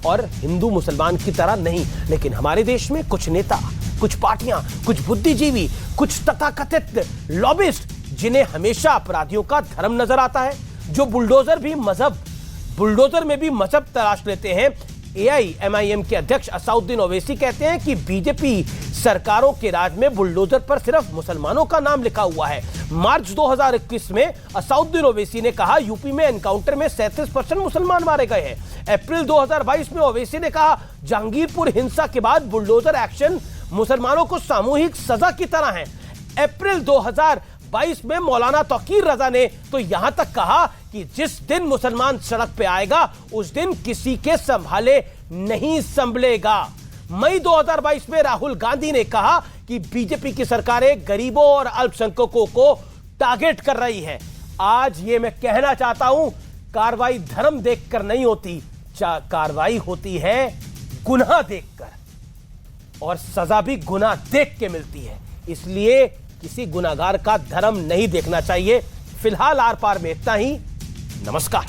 और हिंदू मुसलमान की तरह नहीं। लेकिन हमारे देश में कुछ नेता, कुछ पार्टियां, कुछ बुद्धिजीवी, कुछ तथाकथित लॉबिस्ट जिन्हें हमेशा अपराधियों का धर्म नजर आता है, जो बुलडोजर में भी मजहब तलाश लेते हैं। AIMIM के अध्यक्ष असाउद्दीन ओवैसी कहते हैं कि बीजेपी सरकारों के राज में बुलडोजर पर सिर्फ मुसलमानों का नाम लिखा हुआ है। मार्च 2021 में असाउद्दीन ओवैसी ने कहा यूपी में एनकाउंटर में 37% मुसलमान मारे गए हैं। अप्रैल 2022 में ओवैसी ने कहा जहांगीरपुर हिंसा के बाद बुलडोजर एक्शन मुसलमानों को सामूहिक सजा की तरह है। अप्रैल 2022 में मौलाना तौकीर रजा ने तो यहां तक कहा कि जिस दिन मुसलमान सड़क पे आएगा उस दिन किसी के संभाले नहीं संभलेगा। मई 2022 में राहुल गांधी ने कहा कि बीजेपी की सरकारें गरीबों और अल्पसंख्यकों को टारगेट कर रही है। आज ये मैं कहना चाहता हूं, कार्रवाई धर्म देखकर नहीं होती, कार्रवाई होती है गुनाह देखकर और सजा भी गुनाह देख के मिलती है। इसलिए किसी गुनाहगार का धर्म नहीं देखना चाहिए। फिलहाल आर पार में इतना ही। नमस्कार।